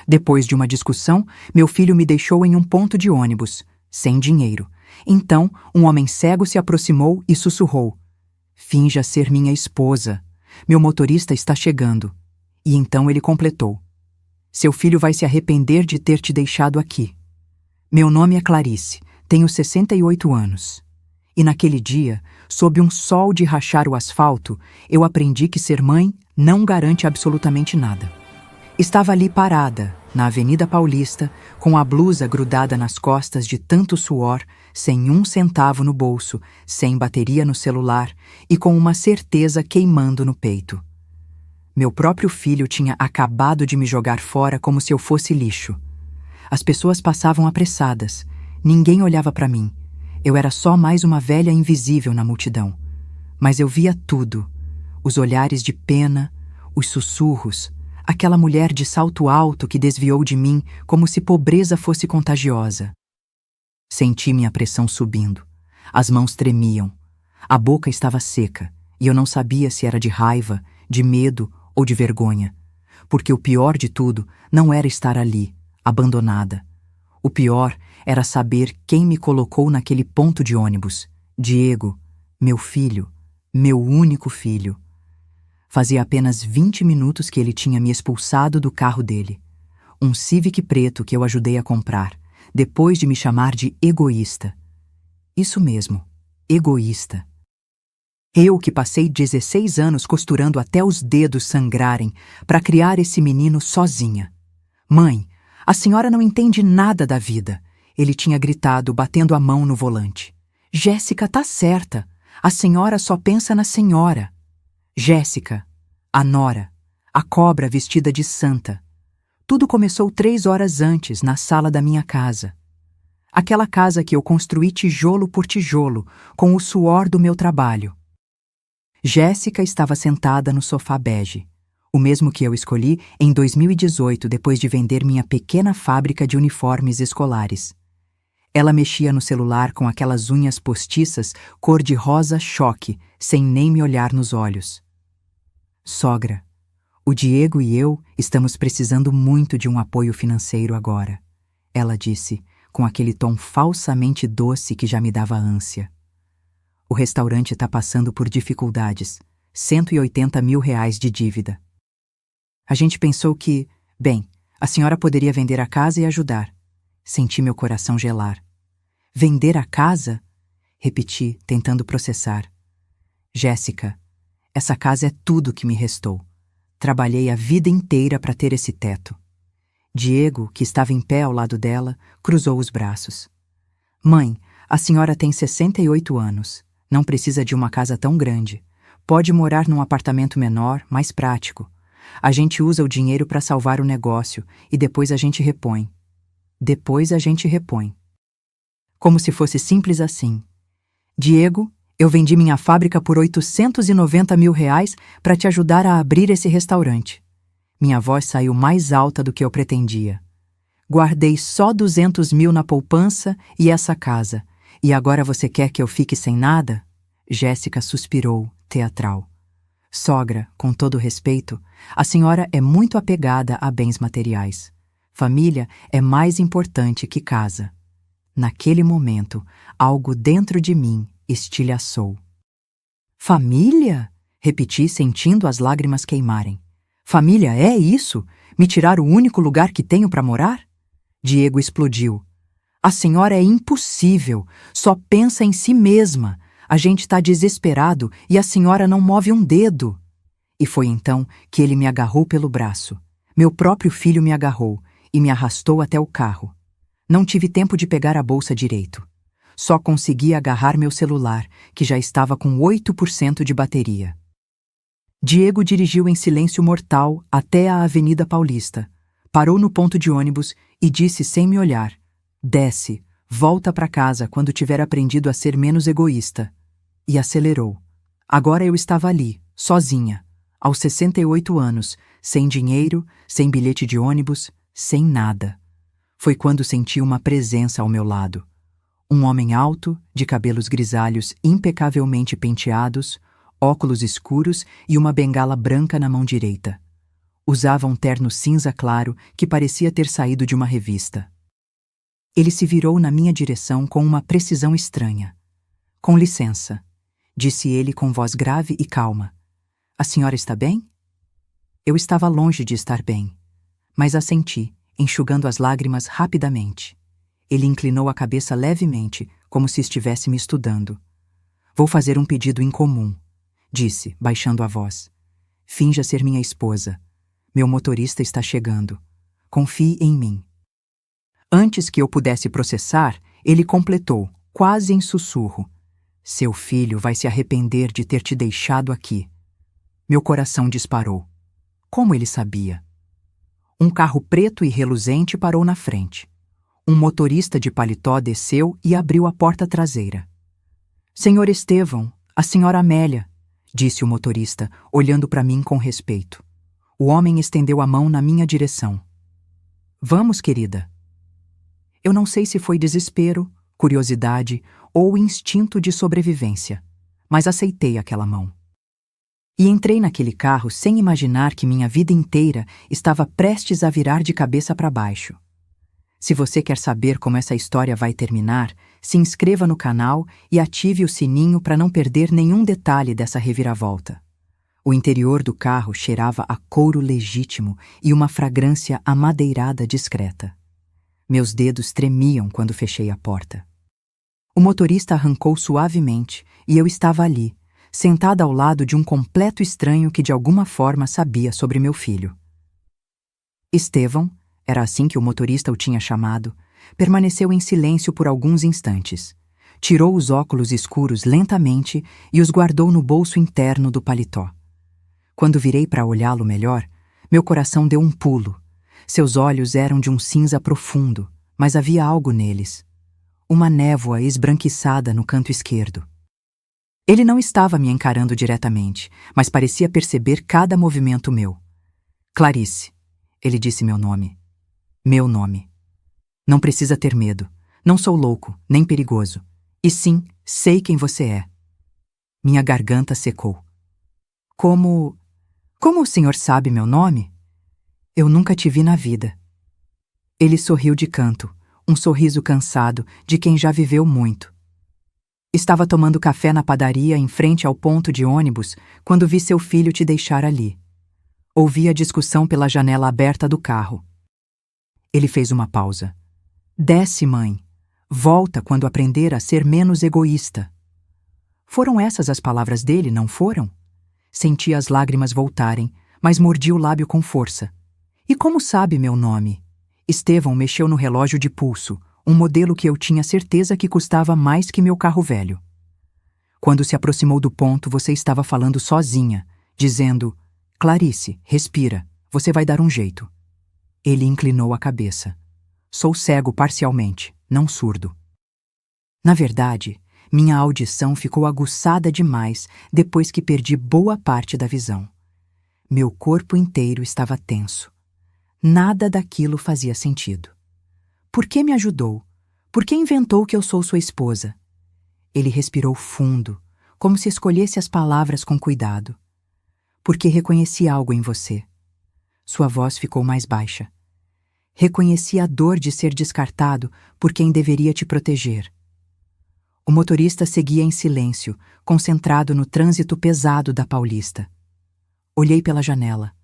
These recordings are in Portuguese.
Depois de uma discussão, meu filho me deixou em um ponto de ônibus, sem dinheiro. Então, um homem cego se aproximou e sussurrou: "Finja ser minha esposa. Meu motorista está chegando." E então ele completou: "Seu filho vai se arrepender de ter te deixado aqui." Meu nome é Clarice, tenho 68 anos. E naquele dia, sob um sol de rachar o asfalto, eu aprendi que ser mãe não garante absolutamente nada. Estava ali parada, na Avenida Paulista, com a blusa grudada nas costas de tanto suor, sem um centavo no bolso, sem bateria no celular e com uma certeza queimando no peito. Meu próprio filho tinha acabado de me jogar fora como se eu fosse lixo. As pessoas passavam apressadas. Ninguém olhava para mim. Eu era só mais uma velha invisível na multidão. Mas eu via tudo. Os olhares de pena, os sussurros, aquela mulher de salto alto que desviou de mim como se pobreza fosse contagiosa. Senti minha pressão subindo. As mãos tremiam. A boca estava seca e eu não sabia se era de raiva, de medo ou de vergonha. Porque o pior de tudo não era estar ali, abandonada. O pior era saber quem me colocou naquele ponto de ônibus. Diego, meu filho, meu único filho. Fazia apenas 20 minutos que ele tinha me expulsado do carro dele. Um Civic preto que eu ajudei a comprar, depois de me chamar de egoísta. Isso mesmo, egoísta. Eu que passei 16 anos costurando até os dedos sangrarem para criar esse menino sozinha. "Mãe, a senhora não entende nada da vida", ele tinha gritado, batendo a mão no volante. "Jéssica tá certa. A senhora só pensa na senhora." Jéssica, a nora, a cobra vestida de santa. Tudo começou 3 horas antes, na sala da minha casa. Aquela casa que eu construí tijolo por tijolo, com o suor do meu trabalho. Jéssica estava sentada no sofá bege, o mesmo que eu escolhi em 2018 depois de vender minha pequena fábrica de uniformes escolares. Ela mexia no celular com aquelas unhas postiças cor-de-rosa choque, sem nem me olhar nos olhos. "Sogra, o Diego e eu estamos precisando muito de um apoio financeiro agora", ela disse, com aquele tom falsamente doce que já me dava ânsia. "O restaurante está passando por dificuldades, 180 mil reais de dívida. A gente pensou que, bem, a senhora poderia vender a casa e ajudar." Senti meu coração gelar. "Vender a casa?" repeti, tentando processar. "Jéssica, essa casa é tudo que me restou. Trabalhei a vida inteira para ter esse teto." Diego, que estava em pé ao lado dela, cruzou os braços. "Mãe, a senhora tem 68 anos. Não precisa de uma casa tão grande. Pode morar num apartamento menor, mais prático. A gente usa o dinheiro para salvar o negócio e depois a gente repõe." Depois a gente repõe. Como se fosse simples assim. "Diego, eu vendi minha fábrica por 890 mil reais para te ajudar a abrir esse restaurante." Minha voz saiu mais alta do que eu pretendia. "Guardei só 200 mil na poupança e essa casa. E agora você quer que eu fique sem nada?" Jéssica suspirou, teatral. "Sogra, com todo respeito, a senhora é muito apegada a bens materiais. Família é mais importante que casa." Naquele momento, algo dentro de mim estilhaçou. "Família?" repeti, sentindo as lágrimas queimarem. "Família é isso? Me tirar o único lugar que tenho para morar?" Diego explodiu. "A senhora é impossível. Só pensa em si mesma. A gente está desesperado e a senhora não move um dedo." E foi então que ele me agarrou pelo braço. Meu próprio filho me agarrou e me arrastou até o carro. Não tive tempo de pegar a bolsa direito. Só consegui agarrar meu celular, que já estava com 8% de bateria. Diego dirigiu em silêncio mortal até a Avenida Paulista. Parou no ponto de ônibus e disse sem me olhar: "Desce, volta para casa quando tiver aprendido a ser menos egoísta." E acelerou. Agora eu estava ali, sozinha, aos 68 anos, sem dinheiro, sem bilhete de ônibus, sem nada. Foi quando senti uma presença ao meu lado. Um homem alto, de cabelos grisalhos impecavelmente penteados, óculos escuros e uma bengala branca na mão direita. Usava um terno cinza claro que parecia ter saído de uma revista. Ele se virou na minha direção com uma precisão estranha. Com licença, disse ele com voz grave e calma. A senhora está bem? Eu estava longe de estar bem, mas assenti, enxugando as lágrimas rapidamente. Ele inclinou a cabeça levemente, como se estivesse me estudando. Vou fazer um pedido incomum, disse, baixando a voz. Finja ser minha esposa. Meu motorista está chegando. Confie em mim. Antes que eu pudesse processar, ele completou, quase em sussurro. Seu filho vai se arrepender de ter te deixado aqui. Meu coração disparou. Como ele sabia? Um carro preto e reluzente parou na frente. Um motorista de paletó desceu e abriu a porta traseira. Senhor Estevão, a senhora Amélia, disse o motorista, olhando para mim com respeito. O homem estendeu a mão na minha direção. Vamos, querida. Eu não sei se foi desespero, curiosidade ou instinto de sobrevivência, mas aceitei aquela mão. E entrei naquele carro sem imaginar que minha vida inteira estava prestes a virar de cabeça para baixo. Se você quer saber como essa história vai terminar, se inscreva no canal e ative o sininho para não perder nenhum detalhe dessa reviravolta. O interior do carro cheirava a couro legítimo e uma fragrância amadeirada discreta. Meus dedos tremiam quando fechei a porta. O motorista arrancou suavemente e eu estava ali, sentada ao lado de um completo estranho que de alguma forma sabia sobre meu filho. Estevão, era assim que o motorista o tinha chamado, permaneceu em silêncio por alguns instantes. Tirou os óculos escuros lentamente e os guardou no bolso interno do paletó. Quando virei para olhá-lo melhor, meu coração deu um pulo. Seus olhos eram de um cinza profundo, mas havia algo neles. Uma névoa esbranquiçada no canto esquerdo. Ele não estava me encarando diretamente, mas parecia perceber cada movimento meu. Clarice, ele disse meu nome. Meu nome. Não precisa ter medo. Não sou louco, nem perigoso. E sim, sei quem você é. Minha garganta secou. Como o senhor sabe meu nome? Eu nunca te vi na vida. Ele sorriu de canto, um sorriso cansado de quem já viveu muito. Estava tomando café na padaria em frente ao ponto de ônibus quando vi seu filho te deixar ali. Ouvi a discussão pela janela aberta do carro. Ele fez uma pausa. Desce, mãe. Volta quando aprender a ser menos egoísta. Foram essas as palavras dele, não foram? Senti as lágrimas voltarem, mas mordi o lábio com força. E como sabe meu nome? Estevão mexeu no relógio de pulso, um modelo que eu tinha certeza que custava mais que meu carro velho. Quando se aproximou do ponto, você estava falando sozinha, dizendo: Clarice, respira, você vai dar um jeito. Ele inclinou a cabeça. Sou cego parcialmente, não surdo. Na verdade, minha audição ficou aguçada demais depois que perdi boa parte da visão. Meu corpo inteiro estava tenso. Nada daquilo fazia sentido. Por que me ajudou? Por que inventou que eu sou sua esposa? Ele respirou fundo, como se escolhesse as palavras com cuidado. Porque reconheci algo em você. Sua voz ficou mais baixa. Reconheci a dor de ser descartado por quem deveria te proteger. O motorista seguia em silêncio, concentrado no trânsito pesado da Paulista. Olhei pela janela.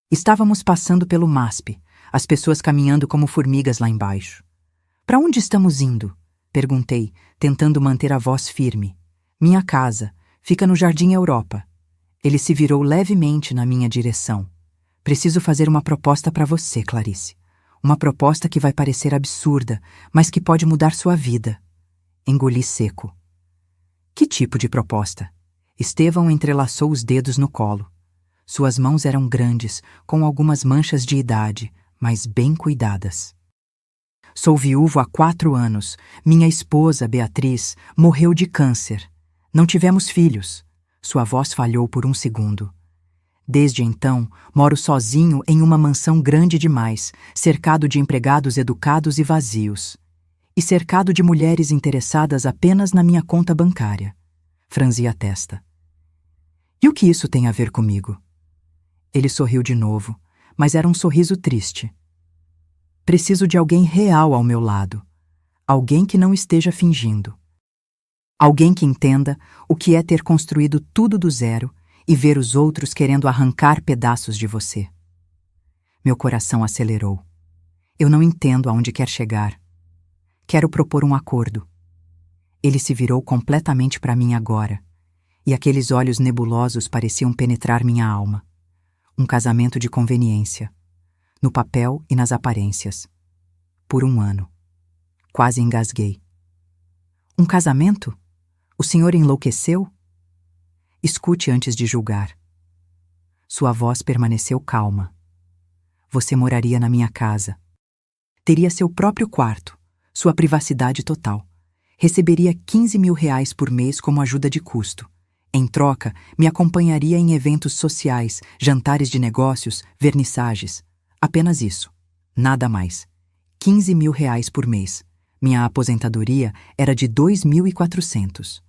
Estávamos passando pelo MASP, as pessoas caminhando como formigas lá embaixo. Para onde estamos indo? Perguntei, tentando manter a voz firme. Minha casa. Fica no Jardim Europa. Ele se virou levemente na minha direção. Preciso fazer uma proposta para você, Clarice. Uma proposta que vai parecer absurda, mas que pode mudar sua vida. Engoli seco. Que tipo de proposta? Estevão entrelaçou os dedos no colo. Suas mãos eram grandes, com algumas manchas de idade, mas bem cuidadas. Sou viúvo há 4 anos. Minha esposa, Beatriz, morreu de câncer. Não tivemos filhos. Sua voz falhou por um segundo. Desde então, moro sozinho em uma mansão grande demais, cercado de empregados educados e vazios. E cercado de mulheres interessadas apenas na minha conta bancária. Franzi a testa. E o que isso tem a ver comigo? Ele sorriu de novo, mas era um sorriso triste. Preciso de alguém real ao meu lado. Alguém que não esteja fingindo. Alguém que entenda o que é ter construído tudo do zero e ver os outros querendo arrancar pedaços de você. Meu coração acelerou. Eu não entendo aonde quer chegar. Quero propor um acordo. Ele se virou completamente para mim agora, e aqueles olhos nebulosos pareciam penetrar minha alma. Um casamento de conveniência, no papel e nas aparências. Por 1 ano. Quase engasguei. Um casamento? O senhor enlouqueceu? Escute antes de julgar. Sua voz permaneceu calma. Você moraria na minha casa. Teria seu próprio quarto, sua privacidade total. Receberia 15 mil reais por mês como ajuda de custo. Em troca, me acompanharia em eventos sociais, jantares de negócios, vernissagens. Apenas isso. Nada mais. 15 mil reais por mês. Minha aposentadoria era de 2.400.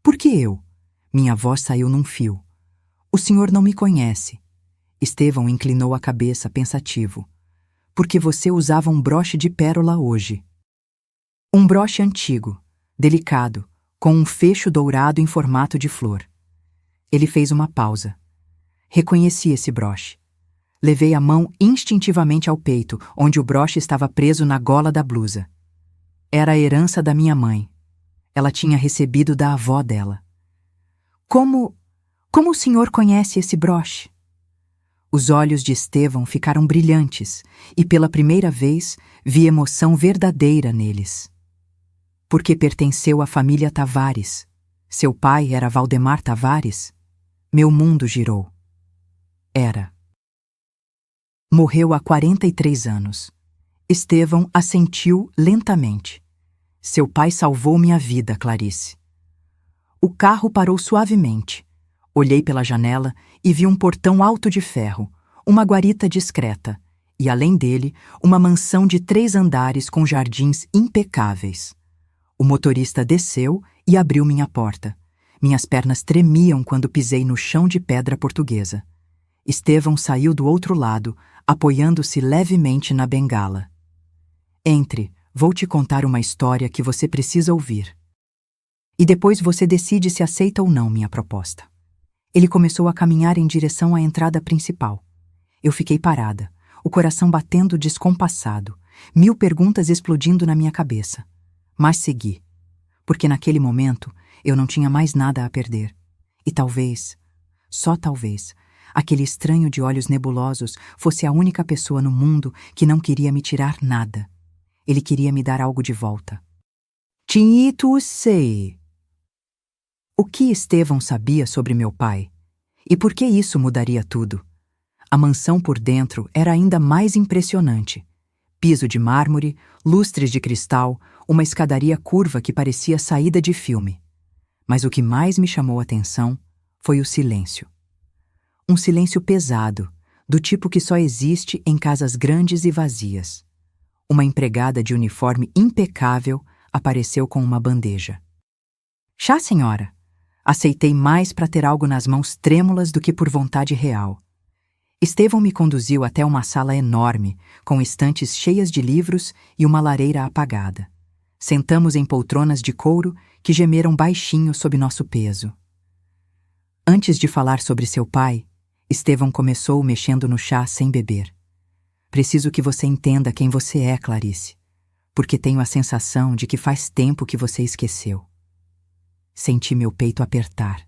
Por que eu? Minha voz saiu num fio. O senhor não me conhece. Estevão inclinou a cabeça, pensativo. Porque você usava um broche de pérola hoje. Um broche antigo, delicado, com um fecho dourado em formato de flor. Ele fez uma pausa. Reconheci esse broche. Levei a mão instintivamente ao peito, onde o broche estava preso na gola da blusa. Era a herança da minha mãe. Ela tinha recebido da avó dela. Como o senhor conhece esse broche? Os olhos de Estevão ficaram brilhantes e pela primeira vez vi emoção verdadeira neles. Porque pertenceu à família Tavares. Seu pai era Valdemar Tavares. Meu mundo girou. Era. Morreu há 43 anos. Estevão assentiu lentamente. Seu pai salvou minha vida, Clarice. O carro parou suavemente. Olhei pela janela e vi um portão alto de ferro, uma guarita discreta, e além dele, uma mansão de 3 andares com jardins impecáveis. O motorista desceu e abriu minha porta. Minhas pernas tremiam quando pisei no chão de pedra portuguesa. Estevão saiu do outro lado, apoiando-se levemente na bengala. Entre, vou te contar uma história que você precisa ouvir. E depois você decide se aceita ou não minha proposta. Ele começou a caminhar em direção à entrada principal. Eu fiquei parada, o coração batendo descompassado, 1000 perguntas explodindo na minha cabeça. Mas segui, porque naquele momento eu não tinha mais nada a perder. E talvez, só talvez, aquele estranho de olhos nebulosos fosse a única pessoa no mundo que não queria me tirar nada. Ele queria me dar algo de volta. Tinhito sei. O que Estevão sabia sobre meu pai? E por que isso mudaria tudo? A mansão por dentro era ainda mais impressionante. Piso de mármore, lustres de cristal, uma escadaria curva que parecia saída de filme. Mas o que mais me chamou a atenção foi o silêncio. Um silêncio pesado, do tipo que só existe em casas grandes e vazias. Uma empregada de uniforme impecável apareceu com uma bandeja. Chá, senhora. Aceitei mais para ter algo nas mãos trêmulas do que por vontade real. Estevão me conduziu até uma sala enorme, com estantes cheias de livros e uma lareira apagada. Sentamos em poltronas de couro que gemeram baixinho sob nosso peso. Antes de falar sobre seu pai, Estevão começou mexendo no chá sem beber. Preciso que você entenda quem você é, Clarice, porque tenho a sensação de que faz tempo que você esqueceu. Senti meu peito apertar.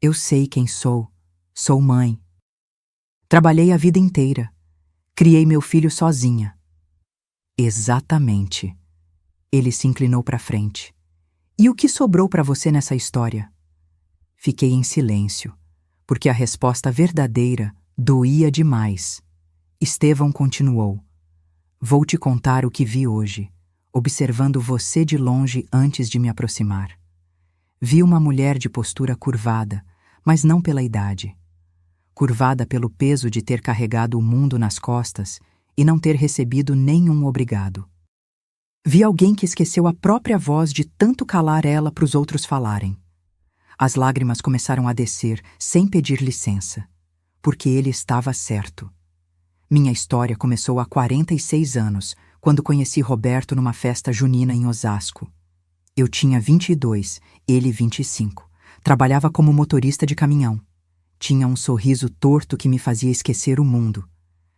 Eu sei quem sou. Sou mãe. Trabalhei a vida inteira. Criei meu filho sozinha. Exatamente. Ele se inclinou para frente. E o que sobrou para você nessa história? Fiquei em silêncio, porque a resposta verdadeira doía demais. Estevão continuou. Vou te contar o que vi hoje, observando você de longe antes de me aproximar. Vi uma mulher de postura curvada, mas não pela idade. Curvada pelo peso de ter carregado o mundo nas costas e não ter recebido nenhum obrigado. Vi alguém que esqueceu a própria voz de tanto calar ela para os outros falarem. As lágrimas começaram a descer, sem pedir licença. porque ele estava certo. Minha história começou há 46 anos, quando conheci Roberto numa festa junina em Osasco. Eu tinha 22, ele 25. Trabalhava como motorista de caminhão. Tinha um sorriso torto que me fazia esquecer o mundo.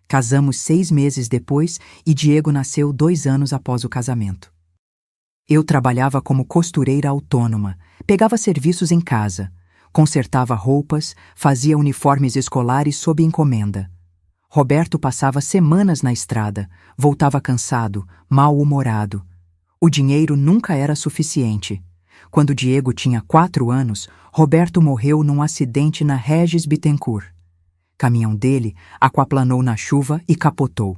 Casamos 6 meses depois e Diego nasceu 2 anos após o casamento. Eu trabalhava como costureira autônoma, pegava serviços em casa, consertava roupas, fazia uniformes escolares sob encomenda. Roberto passava semanas na estrada, voltava cansado, mal-humorado. O dinheiro nunca era suficiente. Quando Diego tinha 4 anos, Roberto morreu num acidente na Regis Bittencourt. Caminhão dele aquaplanou na chuva e capotou.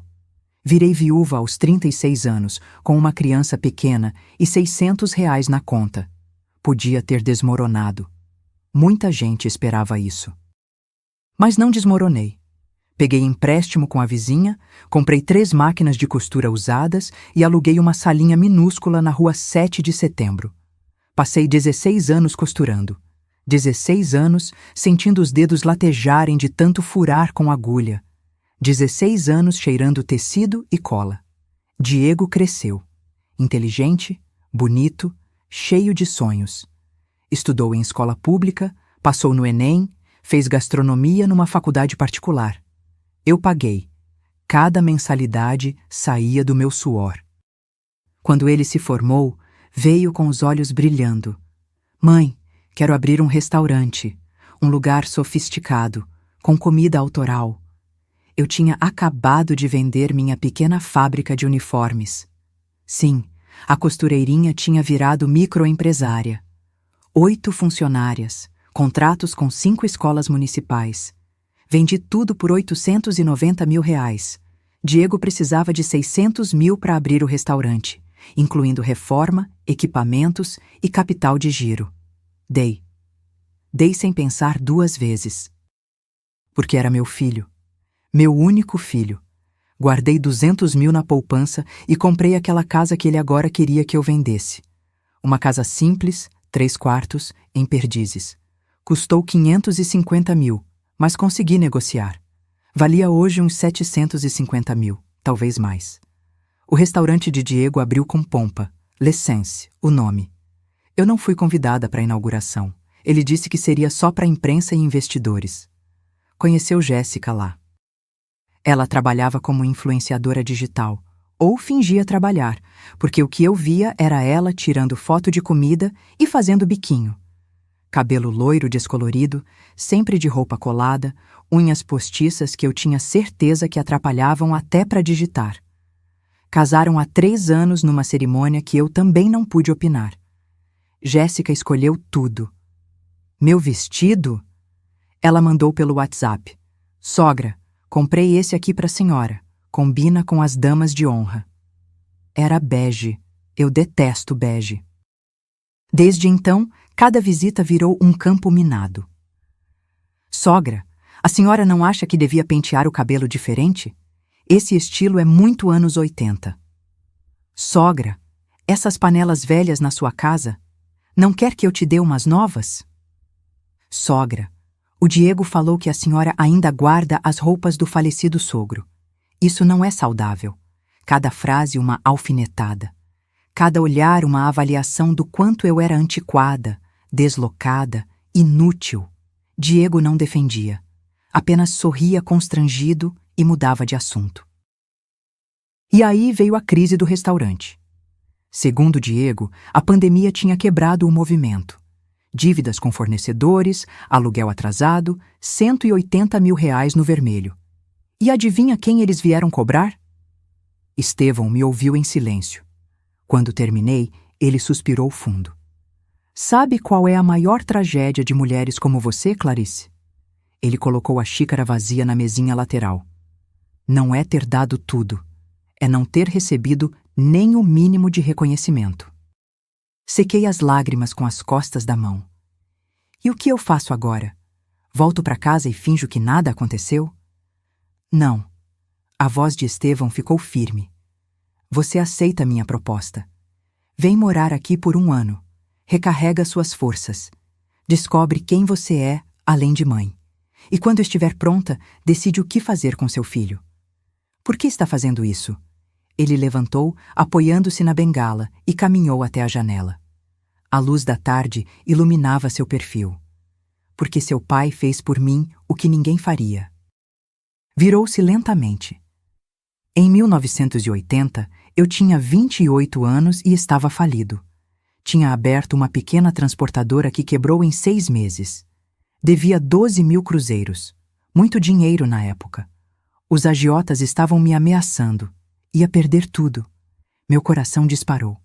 Virei viúva aos 36 anos, com uma criança pequena e R$ 600 na conta. Podia ter desmoronado. Muita gente esperava isso. Mas não desmoronei. Peguei empréstimo com a vizinha, comprei 3 máquinas de costura usadas e aluguei uma salinha minúscula na rua 7 de Setembro. Passei 16 anos costurando. 16 anos sentindo os dedos latejarem de tanto furar com agulha. 16 anos cheirando tecido e cola. Diego cresceu. Inteligente, bonito, cheio de sonhos. Estudou em escola pública, passou no Enem, fez gastronomia numa faculdade particular. Eu paguei. Cada mensalidade saía do meu suor. Quando ele se formou, veio com os olhos brilhando. Mãe, quero abrir um restaurante, um lugar sofisticado, com comida autoral. Eu tinha acabado de vender minha pequena fábrica de uniformes. Sim, a costureirinha tinha virado microempresária. 8 funcionárias, contratos com 5 escolas municipais. Vendi tudo por R$ 890 mil. Diego precisava de 600 mil para abrir o restaurante, incluindo reforma, equipamentos e capital de giro. Dei. Dei sem pensar 2 vezes. Porque era meu filho. Meu único filho. Guardei 200 mil na poupança e comprei aquela casa que ele agora queria que eu vendesse. Uma casa simples, 3 quartos, em Perdizes. Custou 550 mil, mas consegui negociar. Valia hoje uns 750 mil, talvez mais. O restaurante de Diego abriu com pompa. L'Essence, o nome. Eu não fui convidada para a inauguração. Ele disse que seria só para a imprensa e investidores. Conheceu Jéssica lá. Ela trabalhava como influenciadora digital, ou fingia trabalhar, porque o que eu via era ela tirando foto de comida e fazendo biquinho. Cabelo loiro descolorido, sempre de roupa colada, unhas postiças que eu tinha certeza que atrapalhavam até para digitar. Casaram há 3 anos numa cerimônia que eu também não pude opinar. Jéssica escolheu tudo. Meu vestido? Ela mandou pelo WhatsApp. Sogra, comprei esse aqui para a senhora. Combina com as damas de honra. Era bege. Eu detesto bege. Desde então, cada visita virou um campo minado. Sogra, a senhora não acha que devia pentear o cabelo diferente? Esse estilo é muito anos 80. Sogra, essas panelas velhas na sua casa, não quer que eu te dê umas novas? Sogra, o Diego falou que a senhora ainda guarda as roupas do falecido sogro. Isso não é saudável. Cada frase uma alfinetada. Cada olhar uma avaliação do quanto eu era antiquada, deslocada, inútil. Diego não defendia. Apenas sorria constrangido e mudava de assunto. E aí veio a crise do restaurante. Segundo Diego, a pandemia tinha quebrado o movimento. Dívidas com fornecedores, aluguel atrasado, R$ 180 mil no vermelho. E adivinha quem eles vieram cobrar? Estevão me ouviu em silêncio. Quando terminei, ele suspirou fundo. Sabe qual é a maior tragédia de mulheres como você, Clarice? Ele colocou a xícara vazia na mesinha lateral. Não é ter dado tudo. É não ter recebido nem o mínimo de reconhecimento. Sequei as lágrimas com as costas da mão. E o que eu faço agora? Volto para casa e finjo que nada aconteceu? Não. A voz de Estevão ficou firme. Você aceita minha proposta. Vem morar aqui por 1 ano. Recarrega suas forças. Descobre quem você é, além de mãe. E quando estiver pronta, decide o que fazer com seu filho. Por que está fazendo isso? Ele levantou, apoiando-se na bengala, e caminhou até a janela. A luz da tarde iluminava seu perfil. Porque seu pai fez por mim o que ninguém faria. Virou-se lentamente. Em 1980, eu tinha 28 anos e estava falido. Tinha aberto uma pequena transportadora que quebrou em 6 meses. Devia 12.000 cruzeiros. Muito dinheiro na época. Os agiotas estavam me ameaçando. Ia perder tudo. Meu coração disparou.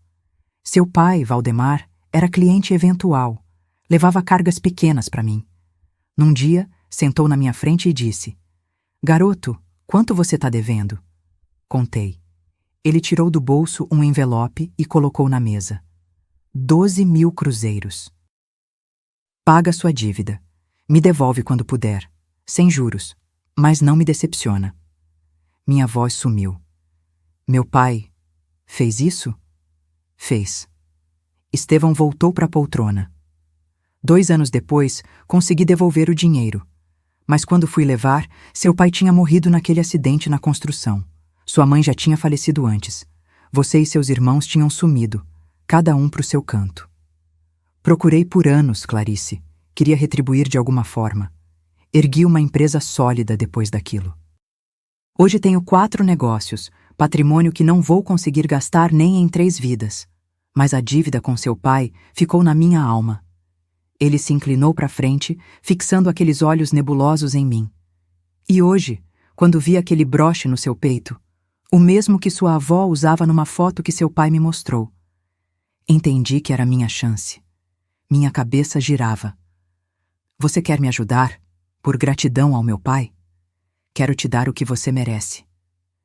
Seu pai, Valdemar, era cliente eventual. Levava cargas pequenas para mim. Num dia, sentou na minha frente e disse: "Garoto, quanto você está devendo?" Contei. Ele tirou do bolso um envelope e colocou na mesa. 12.000 cruzeiros. Paga sua dívida. Me devolve quando puder. Sem juros. Mas não me decepciona. Minha voz sumiu. Meu pai fez isso? Fez. Estevão voltou para a poltrona. 2 anos depois, consegui devolver o dinheiro. Mas quando fui levar, seu pai tinha morrido naquele acidente na construção. Sua mãe já tinha falecido antes. Você e seus irmãos tinham sumido, cada um para o seu canto. Procurei por anos, Clarice. Queria retribuir de alguma forma. Ergui uma empresa sólida depois daquilo. Hoje tenho 4 negócios, patrimônio que não vou conseguir gastar nem em 3 vidas. Mas a dívida com seu pai ficou na minha alma. Ele se inclinou para frente, fixando aqueles olhos nebulosos em mim. E hoje, quando vi aquele broche no seu peito, o mesmo que sua avó usava numa foto que seu pai me mostrou, entendi que era minha chance. Minha cabeça girava. Você quer me ajudar, por gratidão ao meu pai? Quero te dar o que você merece.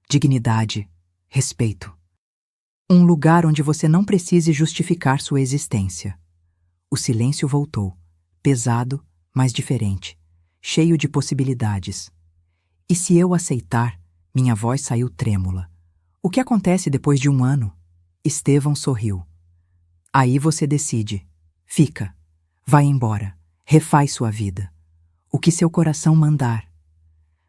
Dignidade, respeito. Um lugar onde você não precise justificar sua existência. O silêncio voltou, pesado, mas diferente, cheio de possibilidades. E se eu aceitar, minha voz saiu trêmula. O que acontece depois de 1 ano? Estevão sorriu. Aí você decide. Fica. Vai embora. Refaz sua vida. O que seu coração mandar.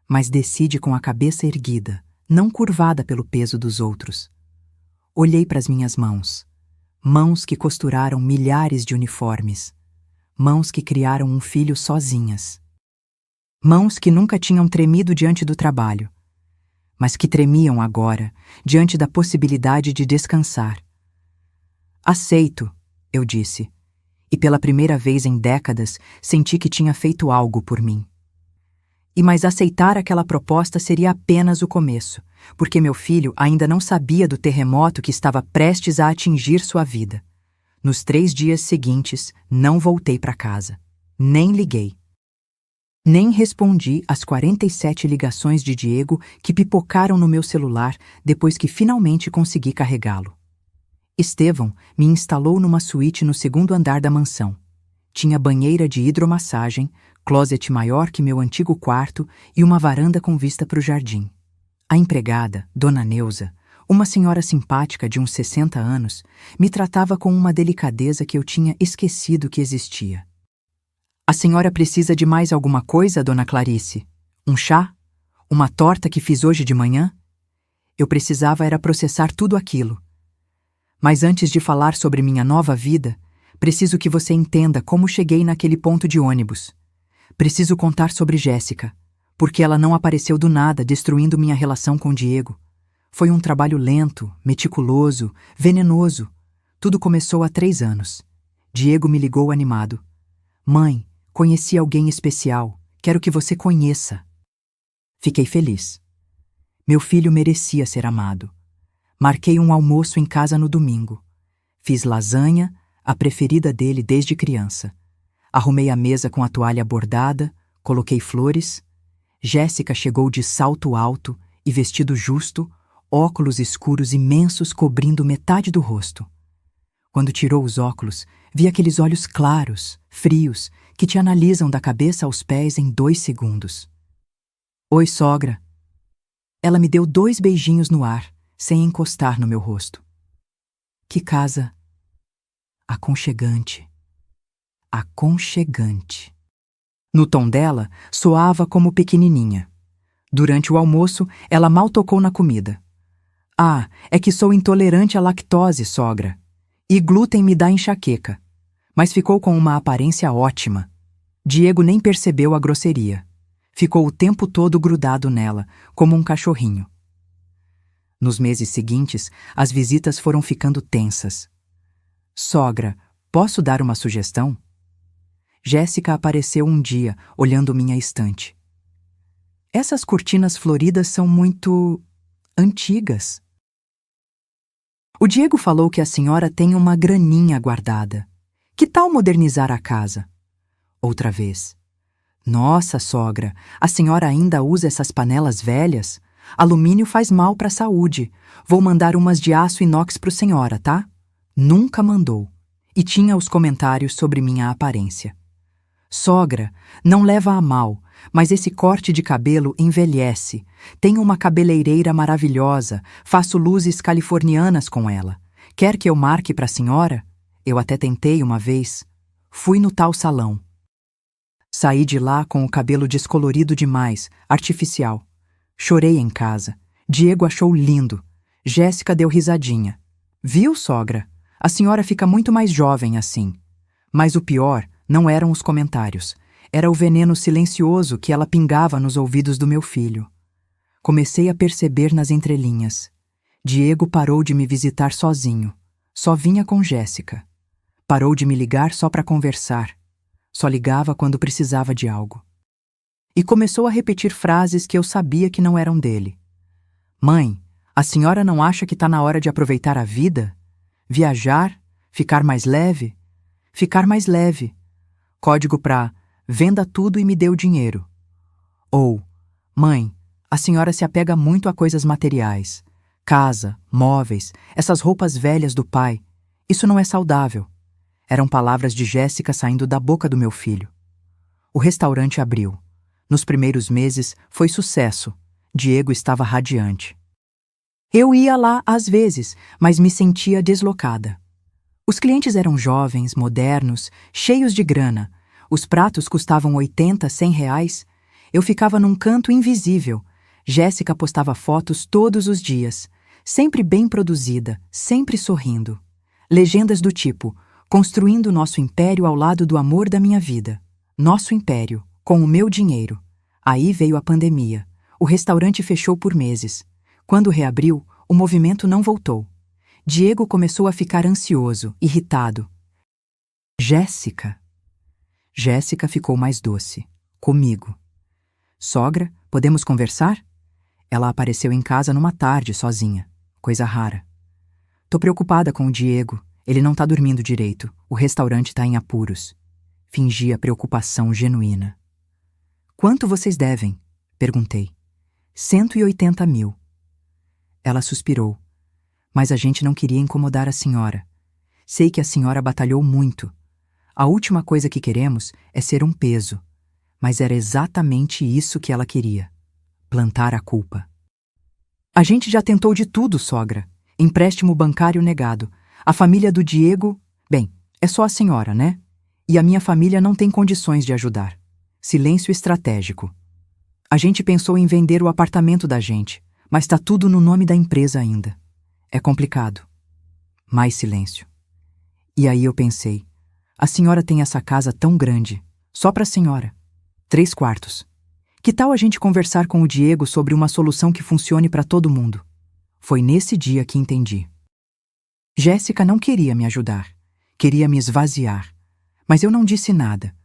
Mas decide com a cabeça erguida, não curvada pelo peso dos outros. Olhei para as minhas mãos. Mãos que costuraram milhares de uniformes. Mãos que criaram um filho sozinhas. Mãos que nunca tinham tremido diante do trabalho, mas que tremiam agora, diante da possibilidade de descansar. Aceito, eu disse, e pela primeira vez em décadas senti que tinha feito algo por mim. Mas aceitar aquela proposta seria apenas o começo, porque meu filho ainda não sabia do terremoto que estava prestes a atingir sua vida. Nos 3 dias seguintes, não voltei para casa. Nem liguei. Nem respondi às 47 ligações de Diego que pipocaram no meu celular depois que finalmente consegui carregá-lo. Estevão me instalou numa suíte no 2º andar da mansão. Tinha banheira de hidromassagem, closet maior que meu antigo quarto e uma varanda com vista para o jardim. A empregada, Dona Neuza, uma senhora simpática de uns 60 anos, me tratava com uma delicadeza que eu tinha esquecido que existia. A senhora precisa de mais alguma coisa, Dona Clarice? Um chá? Uma torta que fiz hoje de manhã? Eu precisava era processar tudo aquilo. Mas antes de falar sobre minha nova vida, preciso que você entenda como cheguei naquele ponto de ônibus. Preciso contar sobre Jéssica, porque ela não apareceu do nada destruindo minha relação com Diego. Foi um trabalho lento, meticuloso, venenoso. Tudo começou há 3 anos. Diego me ligou animado. Mãe, conheci alguém especial. Quero que você conheça. Fiquei feliz. Meu filho merecia ser amado. Marquei um almoço em casa no domingo. Fiz lasanha, a preferida dele desde criança. Arrumei a mesa com a toalha bordada, coloquei flores. Jéssica chegou de salto alto e vestido justo, óculos escuros imensos cobrindo metade do rosto. Quando tirou os óculos, vi aqueles olhos claros, frios, que te analisam da cabeça aos pés em 2 segundos. Oi, sogra. Ela me deu 2 beijinhos no ar, sem encostar no meu rosto. Que casa aconchegante. Aconchegante. No tom dela, soava como pequenininha. Durante o almoço, ela mal tocou na comida. Ah, é que sou intolerante à lactose, sogra. E glúten me dá enxaqueca. Mas ficou com uma aparência ótima. Diego nem percebeu a grosseria. Ficou o tempo todo grudado nela, como um cachorrinho. Nos meses seguintes, as visitas foram ficando tensas. Sogra, posso dar uma sugestão? Jéssica apareceu um dia, olhando minha estante. Essas cortinas floridas são muito antigas. O Diego falou que a senhora tem uma graninha guardada. Que tal modernizar a casa? Outra vez. Nossa, sogra, a senhora ainda usa essas panelas velhas? Alumínio faz mal para a saúde. Vou mandar umas de aço inox pro senhora, tá? Nunca mandou. E tinha os comentários sobre minha aparência. Sogra, não leva a mal, mas esse corte de cabelo envelhece. Tenho uma cabeleireira maravilhosa, faço luzes californianas com ela. Quer que eu marque para a senhora? Eu até tentei uma vez. Fui no tal salão. Saí de lá com o cabelo descolorido demais, artificial. Chorei em casa. Diego achou lindo. Jéssica deu risadinha. Viu, sogra? A senhora fica muito mais jovem assim. Mas o pior não eram os comentários. Era o veneno silencioso que ela pingava nos ouvidos do meu filho. Comecei a perceber nas entrelinhas. Diego parou de me visitar sozinho. Só vinha com Jéssica. Parou de me ligar só para conversar. Só ligava quando precisava de algo. E começou a repetir frases que eu sabia que não eram dele. Mãe, a senhora não acha que está na hora de aproveitar a vida? Viajar? Ficar mais leve? Ficar mais leve. Código para venda tudo e me dê o dinheiro. Ou, mãe, a senhora se apega muito a coisas materiais. Casa, móveis, essas roupas velhas do pai. Isso não é saudável. Eram palavras de Jéssica saindo da boca do meu filho. O restaurante abriu. Nos primeiros meses foi sucesso. Diego estava radiante. Eu ia lá às vezes, mas me sentia deslocada. Os clientes eram jovens, modernos, cheios de grana. Os pratos custavam 80, 100 reais. Eu ficava num canto invisível. Jéssica postava fotos todos os dias. Sempre bem produzida, sempre sorrindo. Legendas do tipo, construindo nosso império ao lado do amor da minha vida. Nosso império, com o meu dinheiro. Aí veio a pandemia. O restaurante fechou por meses. Quando reabriu, o movimento não voltou. Diego começou a ficar ansioso, irritado. Jéssica. Jéssica ficou mais doce. Comigo. Sogra, podemos conversar? Ela apareceu em casa numa tarde, sozinha. Coisa rara. Tô preocupada com o Diego. Ele não tá dormindo direito. O restaurante tá em apuros. Fingia preocupação genuína. Quanto vocês devem? Perguntei. 180 mil. Ela suspirou. Mas a gente não queria incomodar a senhora. Sei que a senhora batalhou muito. A última coisa que queremos é ser um peso. Mas era exatamente isso que ela queria. Plantar a culpa. A gente já tentou de tudo, sogra. Empréstimo bancário negado. A família do Diego... Bem, é só a senhora, né? E a minha família não tem condições de ajudar. Silêncio estratégico. A gente pensou em vender o apartamento da gente, mas tá tudo no nome da empresa ainda. É complicado. Mais silêncio. E aí eu pensei, a senhora tem essa casa tão grande, só pra senhora. 3 quartos. Que tal a gente conversar com o Diego sobre uma solução que funcione pra todo mundo? Foi nesse dia que entendi. Jéssica não queria me ajudar. Queria me esvaziar. Mas eu não disse nada.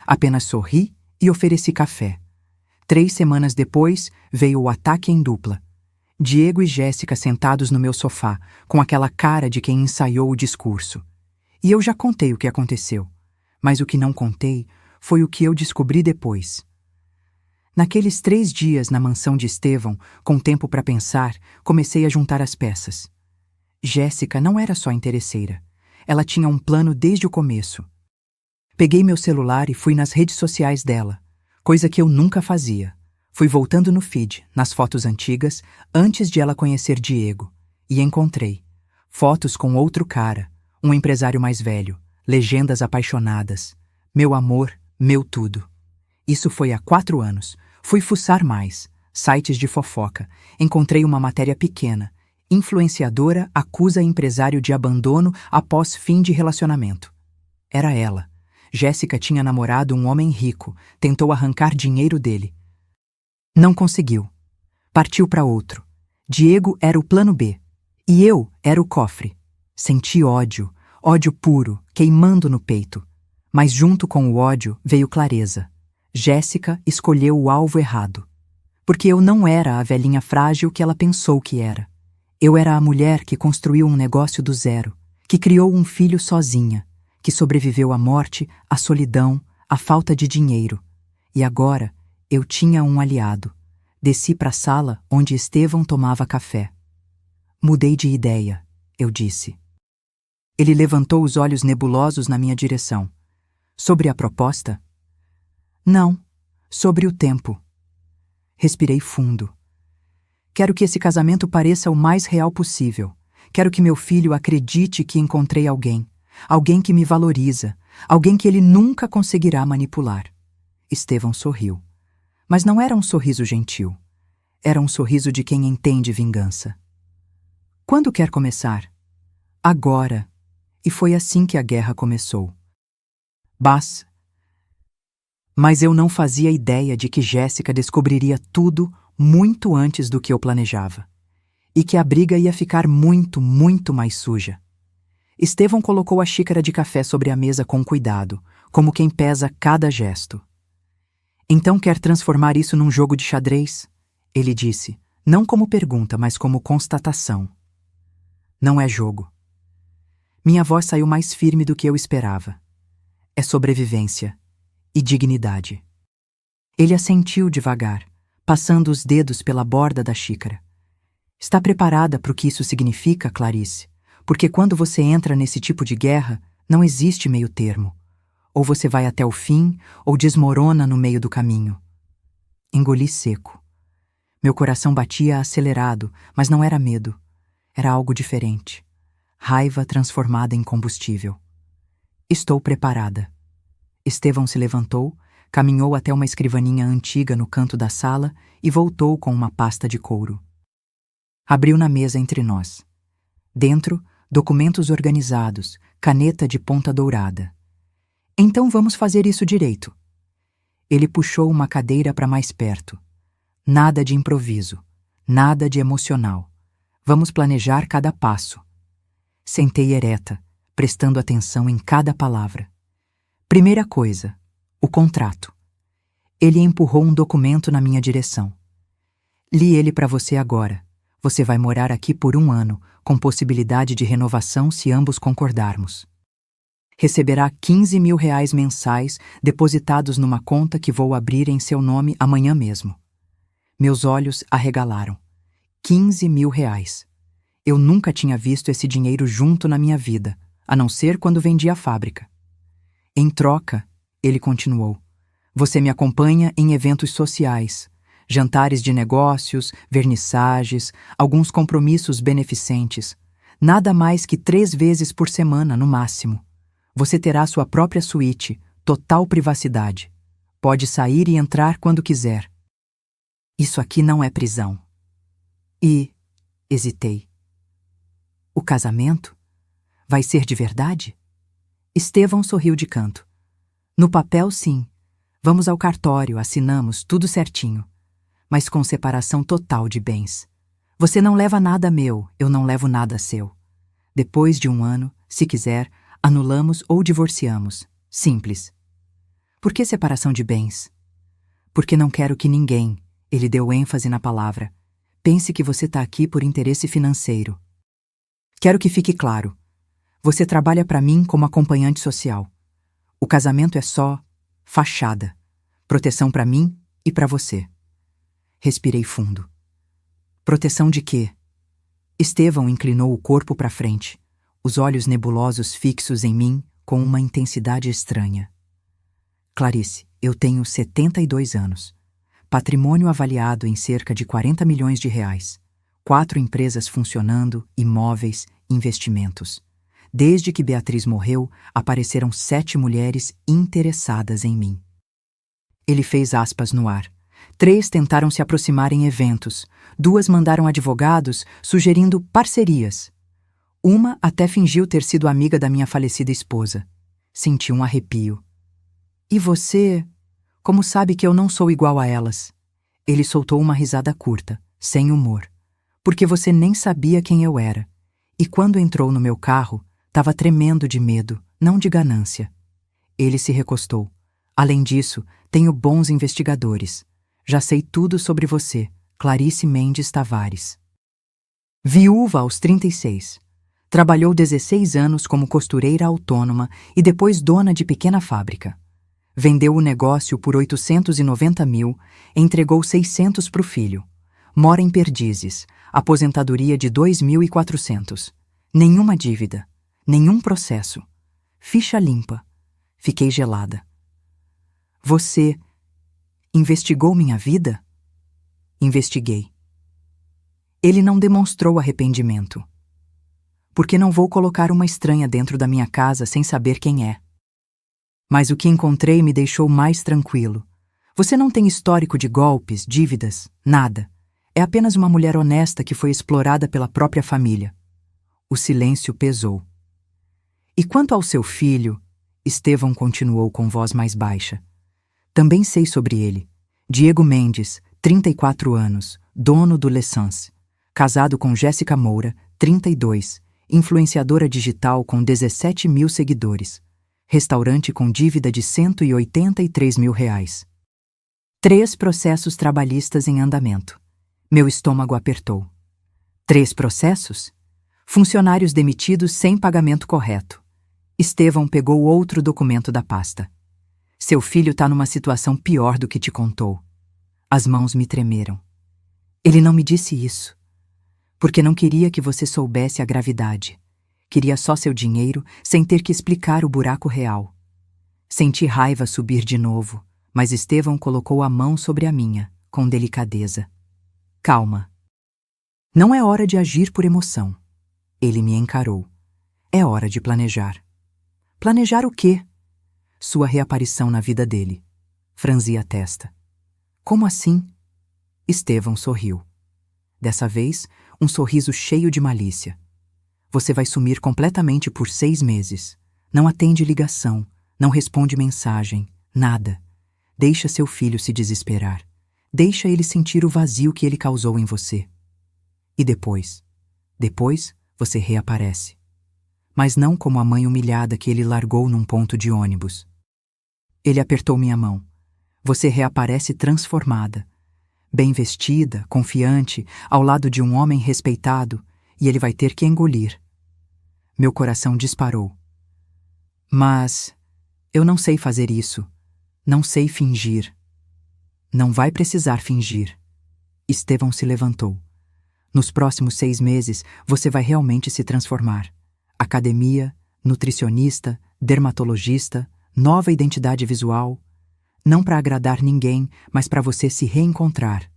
Apenas sorri e ofereci café. 3 semanas depois, veio o ataque em dupla. Diego e Jéssica sentados no meu sofá, com aquela cara de quem ensaiou o discurso. E eu já contei o que aconteceu. Mas o que não contei foi o que eu descobri depois. Naqueles 3 dias na mansão de Estevão, com tempo para pensar, comecei a juntar as peças. Jéssica não era só interesseira. Ela tinha um plano desde o começo. Peguei meu celular e fui nas redes sociais dela, coisa que eu nunca fazia. Fui voltando no feed, nas fotos antigas, antes de ela conhecer Diego, e encontrei fotos com outro cara, um empresário mais velho, legendas apaixonadas, meu amor, meu tudo. Isso foi há 4 anos. Fui fuçar mais. Sites de fofoca. Encontrei uma matéria pequena. Influenciadora acusa empresário de abandono após fim de relacionamento. Era ela. Jéssica tinha namorado um homem rico. Tentou arrancar dinheiro dele. Não conseguiu. Partiu para outro. Diego era o plano B. E eu era o cofre. Senti ódio. Ódio puro, queimando no peito. Mas junto com o ódio veio clareza. Jéssica escolheu o alvo errado. Porque eu não era a velhinha frágil que ela pensou que era. Eu era a mulher que construiu um negócio do zero, que criou um filho sozinha, que sobreviveu à morte, à solidão, à falta de dinheiro. E agora eu tinha um aliado. Desci para a sala onde Estevão tomava café. Mudei de ideia, eu disse. Ele levantou os olhos nebulosos na minha direção. Sobre a proposta? Não, sobre o tempo. Respirei fundo. Quero que esse casamento pareça o mais real possível. Quero que meu filho acredite que encontrei alguém. Alguém que me valoriza. Alguém que ele nunca conseguirá manipular. Estevão sorriu. Mas não era um sorriso gentil. Era um sorriso de quem entende vingança. Quando quer começar? Agora. E foi assim que a guerra começou. Mas eu não fazia ideia de que Jéssica descobriria tudo muito antes do que eu planejava. E que a briga ia ficar muito, muito mais suja. Estevão colocou a xícara de café sobre a mesa com cuidado, como quem pesa cada gesto. Então quer transformar isso num jogo de xadrez? Ele disse, não como pergunta, mas como constatação. Não é jogo. Minha voz saiu mais firme do que eu esperava. É sobrevivência e dignidade. Ele assentiu devagar, passando os dedos pela borda da xícara. Está preparada para o que isso significa, Clarice? Porque quando você entra nesse tipo de guerra, não existe meio termo. Ou você vai até o fim, ou desmorona no meio do caminho. Engoli seco. Meu coração batia acelerado, mas não era medo. Era algo diferente. Raiva transformada em combustível. Estou preparada. Estevão se levantou, caminhou até uma escrivaninha antiga no canto da sala e voltou com uma pasta de couro. Abriu na mesa entre nós. Dentro, documentos organizados, caneta de ponta dourada. Então vamos fazer isso direito. Ele puxou uma cadeira para mais perto. Nada de improviso, nada de emocional. Vamos planejar cada passo. Sentei ereta, prestando atenção em cada palavra. Primeira coisa, o contrato. Ele empurrou um documento na minha direção. Li ele para você agora. Você vai morar aqui por 1 ano, com possibilidade de renovação se ambos concordarmos. Receberá R$ 15.000 mensais depositados numa conta que vou abrir em seu nome amanhã mesmo. Meus olhos arregalaram. R$ 15.000. Eu nunca tinha visto esse dinheiro junto na minha vida, a não ser quando vendi a fábrica. Em troca, ele continuou, você me acompanha em eventos sociais, jantares de negócios, vernissagens, alguns compromissos beneficentes. Nada mais que 3 vezes por semana, no máximo. Você terá sua própria suíte, total privacidade. Pode sair e entrar quando quiser. Isso aqui não é prisão. Hesitei. O casamento? Vai ser de verdade? Estevão sorriu de canto. No papel, sim. Vamos ao cartório, assinamos, tudo certinho. Mas com separação total de bens. Você não leva nada meu, eu não levo nada seu. Depois de 1 ano, se quiser, anulamos ou divorciamos. Simples. Por que separação de bens? Porque não quero que ninguém, ele deu ênfase na palavra, pense que você está aqui por interesse financeiro. Quero que fique claro. Você trabalha para mim como acompanhante social. O casamento é só fachada. Proteção para mim e para você. Respirei fundo. Proteção de quê? Estevão inclinou o corpo para frente, os olhos nebulosos fixos em mim com uma intensidade estranha. Clarice, eu tenho 72 anos. Patrimônio avaliado em cerca de R$ 40 milhões. 4 empresas funcionando, imóveis, investimentos. Desde que Beatriz morreu, apareceram 7 mulheres interessadas em mim. Ele fez aspas no ar. 3 tentaram se aproximar em eventos. 2 mandaram advogados, sugerindo parcerias. Uma até fingiu ter sido amiga da minha falecida esposa. Senti um arrepio. E você? Como sabe que eu não sou igual a elas? Ele soltou uma risada curta, sem humor. Porque você nem sabia quem eu era. E quando entrou no meu carro, estava tremendo de medo, não de ganância. Ele se recostou. Além disso, tenho bons investigadores. Já sei tudo sobre você, Clarice Mendes Tavares. Viúva aos 36. Trabalhou 16 anos como costureira autônoma e depois dona de pequena fábrica. Vendeu o negócio por 890 mil, entregou 600 para o filho. Mora em Perdizes, aposentadoria de 2.400. Nenhuma dívida, nenhum processo. Ficha limpa. Fiquei gelada. Você investigou minha vida? Investiguei. Ele não demonstrou arrependimento. Porque não vou colocar uma estranha dentro da minha casa sem saber quem é. Mas o que encontrei me deixou mais tranquilo. Você não tem histórico de golpes, dívidas, nada. É apenas uma mulher honesta que foi explorada pela própria família. O silêncio pesou. E quanto ao seu filho, Estevão continuou com voz mais baixa. Também sei sobre ele. Diego Mendes, 34 anos, dono do L'Essence. Casado com Jéssica Moura, 32, influenciadora digital com 17 mil seguidores. Restaurante com dívida de 183 mil reais. 3 processos trabalhistas em andamento. Meu estômago apertou. 3 processos? Funcionários demitidos sem pagamento correto. Estevão pegou outro documento da pasta. Seu filho está numa situação pior do que te contou. As mãos me tremeram. Ele não me disse isso. Porque não queria que você soubesse a gravidade. Queria só seu dinheiro, sem ter que explicar o buraco real. Senti raiva subir de novo, mas Estevão colocou a mão sobre a minha, com delicadeza. Calma. Não é hora de agir por emoção. Ele me encarou. É hora de planejar. Planejar o quê? Sua reaparição na vida dele. Franzi a testa. Como assim? Estevão sorriu. Dessa vez, um sorriso cheio de malícia. Você vai sumir completamente por 6 meses. Não atende ligação, não responde mensagem, nada. Deixa seu filho se desesperar. Deixa ele sentir o vazio que ele causou em você. E depois? Depois, você reaparece. Mas não como a mãe humilhada que ele largou num ponto de ônibus. Ele apertou minha mão. Você reaparece transformada. Bem vestida, confiante, ao lado de um homem respeitado, e ele vai ter que engolir. Meu coração disparou. Mas eu não sei fazer isso. Não sei fingir. Não vai precisar fingir. Estevão se levantou. Nos próximos 6 meses, você vai realmente se transformar. Academia, nutricionista, dermatologista, nova identidade visual. Não para agradar ninguém, mas para você se reencontrar.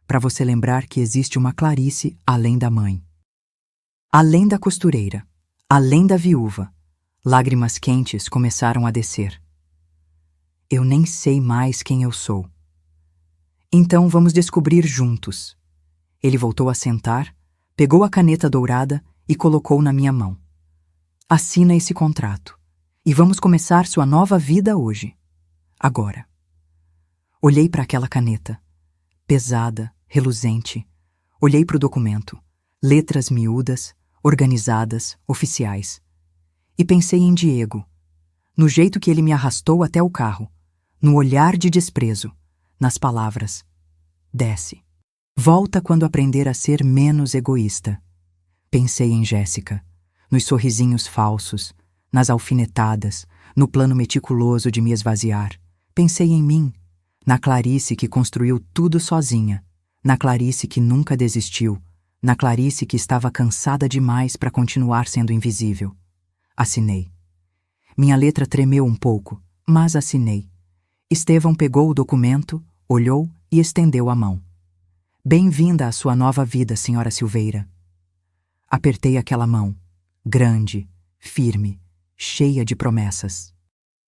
Para você lembrar que existe uma Clarice além da mãe. Além da costureira. Além da viúva. Lágrimas quentes começaram a descer. Eu nem sei mais quem eu sou. Então vamos descobrir juntos. Ele voltou a sentar, pegou a caneta dourada e colocou na minha mão. Assina esse contrato. E vamos começar sua nova vida hoje. Agora. Olhei para aquela caneta. Pesada, reluzente. Olhei para o documento. Letras miúdas, organizadas, oficiais. E pensei em Diego. No jeito que ele me arrastou até o carro. No olhar de desprezo. Nas palavras. Desce. Volta quando aprender a ser menos egoísta. Pensei em Jéssica. Nos sorrisinhos falsos. Nas alfinetadas. No plano meticuloso de me esvaziar. Pensei em mim. Na Clarice que construiu tudo sozinha. Na Clarice que nunca desistiu. Na Clarice que estava cansada demais para continuar sendo invisível. Assinei. Minha letra tremeu um pouco, mas assinei. Estevão pegou o documento, olhou e estendeu a mão. Bem-vinda à sua nova vida, senhora Silveira. Apertei aquela mão, grande, firme, cheia de promessas.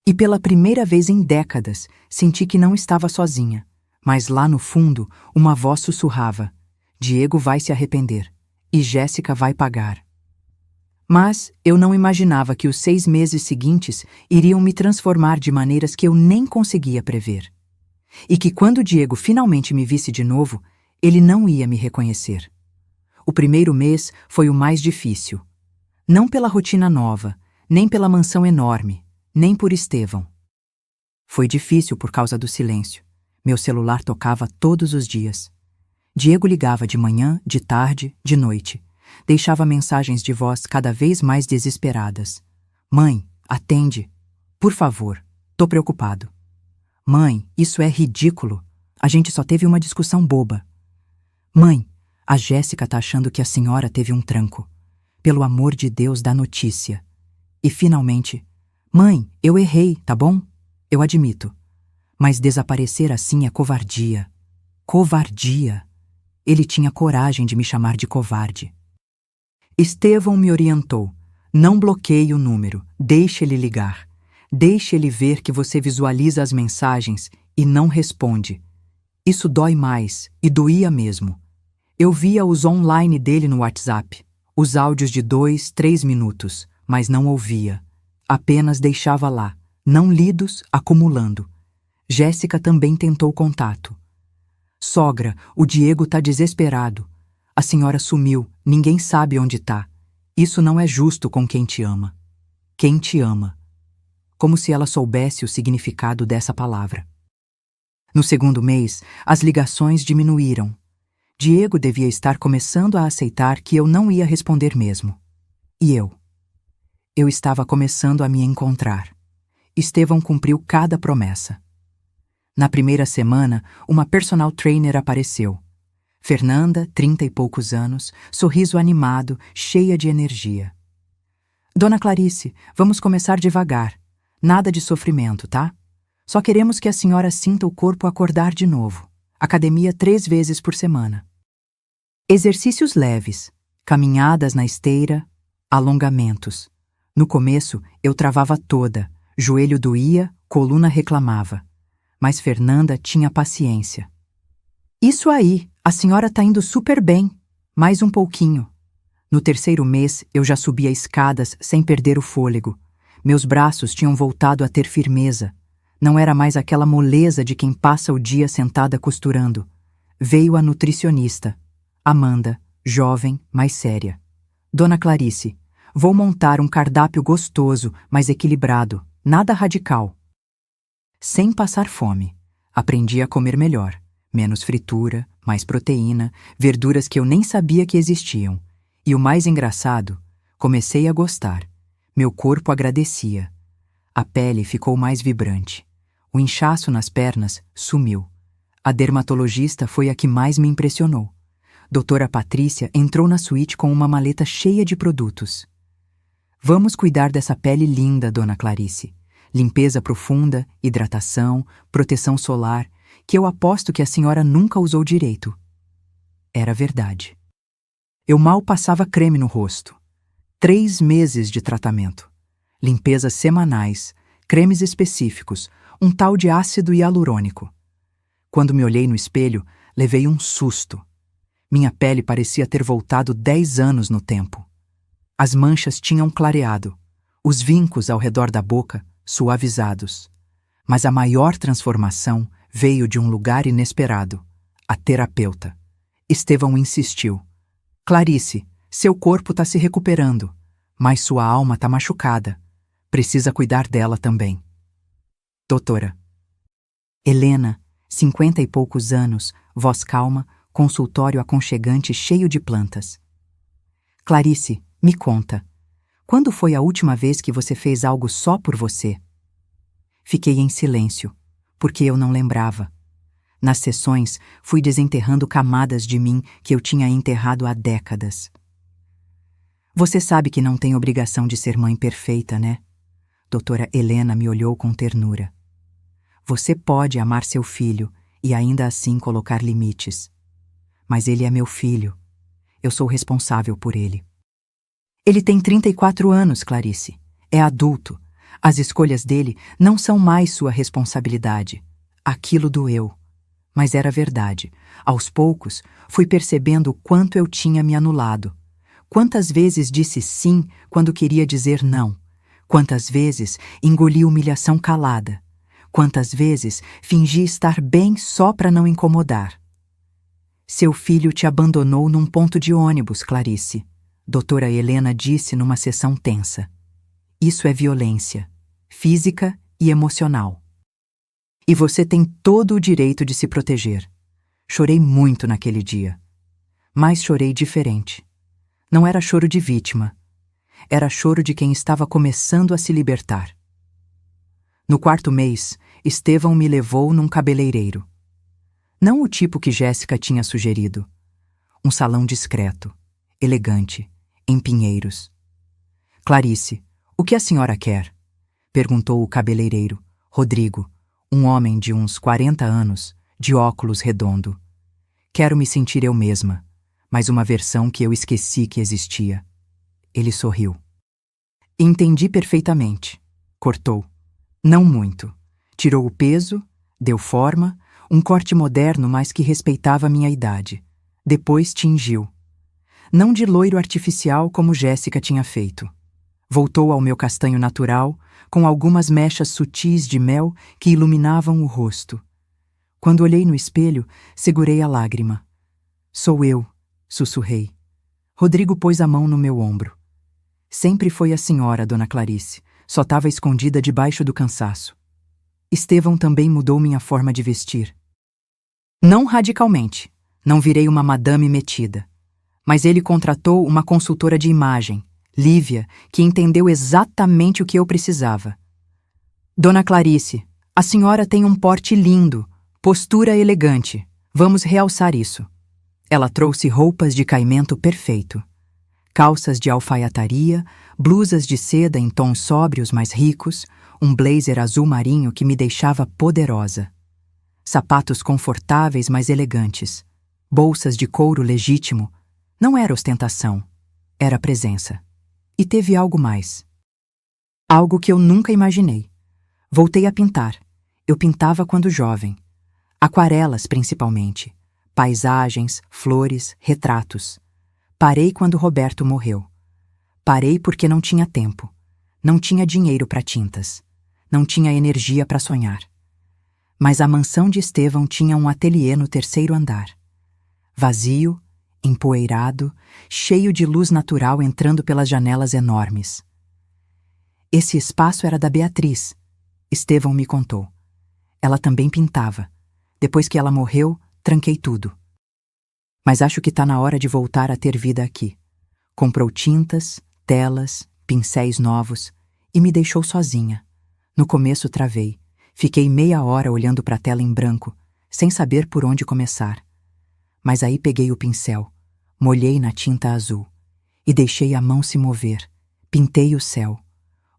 E pela primeira vez em décadas, senti que não estava sozinha. Mas lá no fundo, uma voz sussurrava: Diego vai se arrepender. E Jéssica vai pagar. Mas eu não imaginava que os 6 meses seguintes iriam me transformar de maneiras que eu nem conseguia prever. E que quando Diego finalmente me visse de novo, ele não ia me reconhecer. O primeiro mês foi o mais difícil. Não pela rotina nova, nem pela mansão enorme, nem por Estevão. Foi difícil por causa do silêncio. Meu celular tocava todos os dias. Diego ligava de manhã, de tarde, de noite. Deixava mensagens de voz cada vez mais desesperadas. Mãe, atende. Por favor, tô preocupado. Mãe, isso é ridículo. A gente só teve uma discussão boba. Mãe, a Jéssica tá achando que a senhora teve um tranco. Pelo amor de Deus, dá notícia. E finalmente, mãe, eu errei, tá bom? Eu admito. Mas desaparecer assim é covardia. Covardia. Ele tinha coragem de me chamar de covarde. Estevão me orientou. Não bloqueie o número, deixe ele ligar. Deixe ele ver que você visualiza as mensagens e não responde. Isso dói mais, e doía mesmo. Eu via os online dele no WhatsApp, os áudios de 2, 3 minutos, mas não ouvia. Apenas deixava lá, não lidos, acumulando. Jéssica também tentou contato. Sogra, o Diego tá desesperado. A senhora sumiu, ninguém sabe onde tá. Isso não é justo com quem te ama. Quem te ama. Como se ela soubesse o significado dessa palavra. No segundo mês, as ligações diminuíram. Diego devia estar começando a aceitar que eu não ia responder mesmo. E eu? Eu estava começando a me encontrar. Estevão cumpriu cada promessa. Na primeira semana, uma personal trainer apareceu. Fernanda, 30 e poucos anos, sorriso animado, cheia de energia. Dona Clarice, vamos começar devagar. Nada de sofrimento, tá? Só queremos que a senhora sinta o corpo acordar de novo. Academia 3 vezes por semana. Exercícios leves, caminhadas na esteira, alongamentos. No começo, eu travava toda, joelho doía, coluna reclamava. Mas Fernanda tinha paciência. Isso aí, a senhora tá indo super bem. Mais um pouquinho. No terceiro mês, eu já subia escadas sem perder o fôlego. Meus braços tinham voltado a ter firmeza. Não era mais aquela moleza de quem passa o dia sentada costurando. Veio a nutricionista. Amanda, jovem, mais séria. Dona Clarice, vou montar um cardápio gostoso, mas equilibrado. Nada radical. Sem passar fome. Aprendi a comer melhor. Menos fritura, mais proteína, verduras que eu nem sabia que existiam. E o mais engraçado, comecei a gostar. Meu corpo agradecia. A pele ficou mais vibrante. O inchaço nas pernas sumiu. A dermatologista foi a que mais me impressionou. Doutora Patrícia entrou na suíte com uma maleta cheia de produtos. Vamos cuidar dessa pele linda, Dona Clarice. Limpeza profunda, hidratação, proteção solar, que eu aposto que a senhora nunca usou direito. Era verdade. Eu mal passava creme no rosto. 3 meses de tratamento. Limpezas semanais, cremes específicos, um tal de ácido hialurônico. Quando me olhei no espelho, levei um susto. Minha pele parecia ter voltado 10 anos no tempo. As manchas tinham clareado, os vincos ao redor da boca suavizados. Mas a maior transformação veio de um lugar inesperado. A terapeuta. Estevão insistiu. Clarice, seu corpo está se recuperando, mas sua alma está machucada. Precisa cuidar dela também. Doutora. Helena, 50 e poucos anos, voz calma, consultório aconchegante cheio de plantas. Clarice, me conta. Quando foi a última vez que você fez algo só por você? Fiquei em silêncio, porque eu não lembrava. Nas sessões, fui desenterrando camadas de mim que eu tinha enterrado há décadas. Você sabe que não tem obrigação de ser mãe perfeita, né? Doutora Helena me olhou com ternura. Você pode amar seu filho e ainda assim colocar limites. Mas ele é meu filho. Eu sou responsável por ele. Ele tem 34 anos, Clarice. É adulto. As escolhas dele não são mais sua responsabilidade. Aquilo doeu. Mas era verdade. Aos poucos, fui percebendo o quanto eu tinha me anulado. Quantas vezes disse sim quando queria dizer não. Quantas vezes engoli humilhação calada. Quantas vezes fingi estar bem só para não incomodar. Seu filho te abandonou num ponto de ônibus, Clarice, doutora Helena disse numa sessão tensa. Isso é violência, física e emocional. E você tem todo o direito de se proteger. Chorei muito naquele dia. Mas chorei diferente. Não era choro de vítima. Era choro de quem estava começando a se libertar. No 4º mês, Estevão me levou num cabeleireiro. Não o tipo que Jéssica tinha sugerido. Um salão discreto, elegante, em Pinheiros. Clarice, o que a senhora quer? Perguntou o cabeleireiro, Rodrigo, um homem de uns 40 anos, de óculos redondo. Quero me sentir eu mesma, mas uma versão que eu esqueci que existia. Ele sorriu. Entendi perfeitamente. Cortou. Não muito. Tirou o peso, deu forma, um corte moderno, mas que respeitava minha idade. Depois tingiu. Não de loiro artificial como Jéssica tinha feito. Voltou ao meu castanho natural, com algumas mechas sutis de mel que iluminavam o rosto. Quando olhei no espelho, segurei a lágrima. Sou eu, sussurrei. Rodrigo pôs a mão no meu ombro. Sempre foi a senhora, dona Clarice. Só estava escondida debaixo do cansaço. Estevão também mudou minha forma de vestir. Não radicalmente. Não virei uma madame metida. Mas ele contratou uma consultora de imagem, Lívia, que entendeu exatamente o que eu precisava. Dona Clarice, a senhora tem um porte lindo, postura elegante. Vamos realçar isso. Ela trouxe roupas de caimento perfeito. Calças de alfaiataria, blusas de seda em tons sóbrios mais ricos, um blazer azul marinho que me deixava poderosa. Sapatos confortáveis mas elegantes. Bolsas de couro legítimo. Não era ostentação, era presença. E teve algo mais. Algo que eu nunca imaginei. Voltei a pintar. Eu pintava quando jovem. Aquarelas, principalmente. Paisagens, flores, retratos. Parei quando Roberto morreu. Parei porque não tinha tempo. Não tinha dinheiro para tintas. Não tinha energia para sonhar. Mas a mansão de Estevão tinha um ateliê no 3º andar. Vazio, empoeirado, cheio de luz natural entrando pelas janelas enormes. Esse espaço era da Beatriz, Estevão me contou. Ela também pintava. Depois que ela morreu, tranquei tudo. Mas acho que tá na hora de voltar a ter vida aqui. Comprou tintas, telas, pincéis novos e me deixou sozinha. No começo travei. Fiquei meia hora olhando para a tela em branco, sem saber por onde começar. Mas aí peguei o pincel, molhei na tinta azul e deixei a mão se mover. Pintei o céu.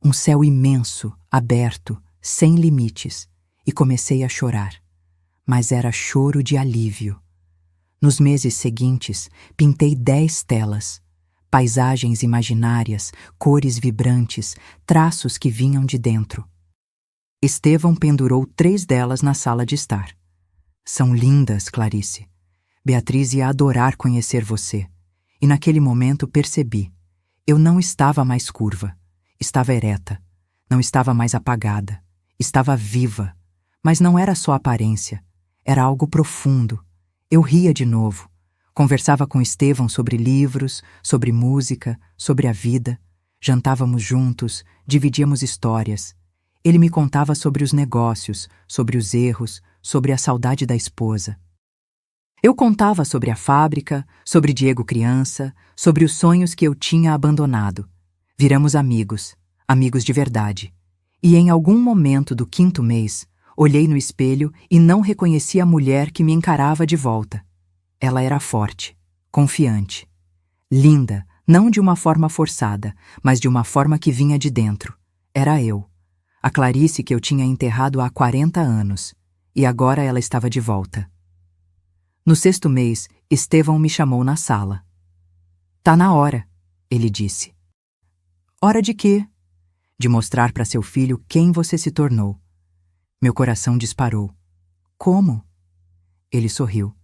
Um céu imenso, aberto, sem limites, e comecei a chorar. Mas era choro de alívio. Nos meses seguintes, pintei 10 telas. Paisagens imaginárias, cores vibrantes, traços que vinham de dentro. Estevão pendurou 3 delas na sala de estar. São lindas, Clarice. Beatriz ia adorar conhecer você. E naquele momento percebi. Eu não estava mais curva. Estava ereta. Não estava mais apagada. Estava viva. Mas não era só aparência. Era algo profundo. Eu ria de novo. Conversava com Estevão sobre livros, sobre música, sobre a vida. Jantávamos juntos, dividíamos histórias. Ele me contava sobre os negócios, sobre os erros, sobre a saudade da esposa. Eu contava sobre a fábrica, sobre Diego criança, sobre os sonhos que eu tinha abandonado. Viramos amigos, amigos de verdade. E em algum momento do 5º mês, olhei no espelho e não reconheci a mulher que me encarava de volta. Ela era forte, confiante. Linda, não de uma forma forçada, mas de uma forma que vinha de dentro. Era eu. A Clarice que eu tinha enterrado há 40 anos. E agora ela estava de volta. No 6º mês, Estevão me chamou na sala. Tá na hora, ele disse. Hora de quê? de mostrar para seu filho quem você se tornou. Meu coração disparou. Como? Ele sorriu.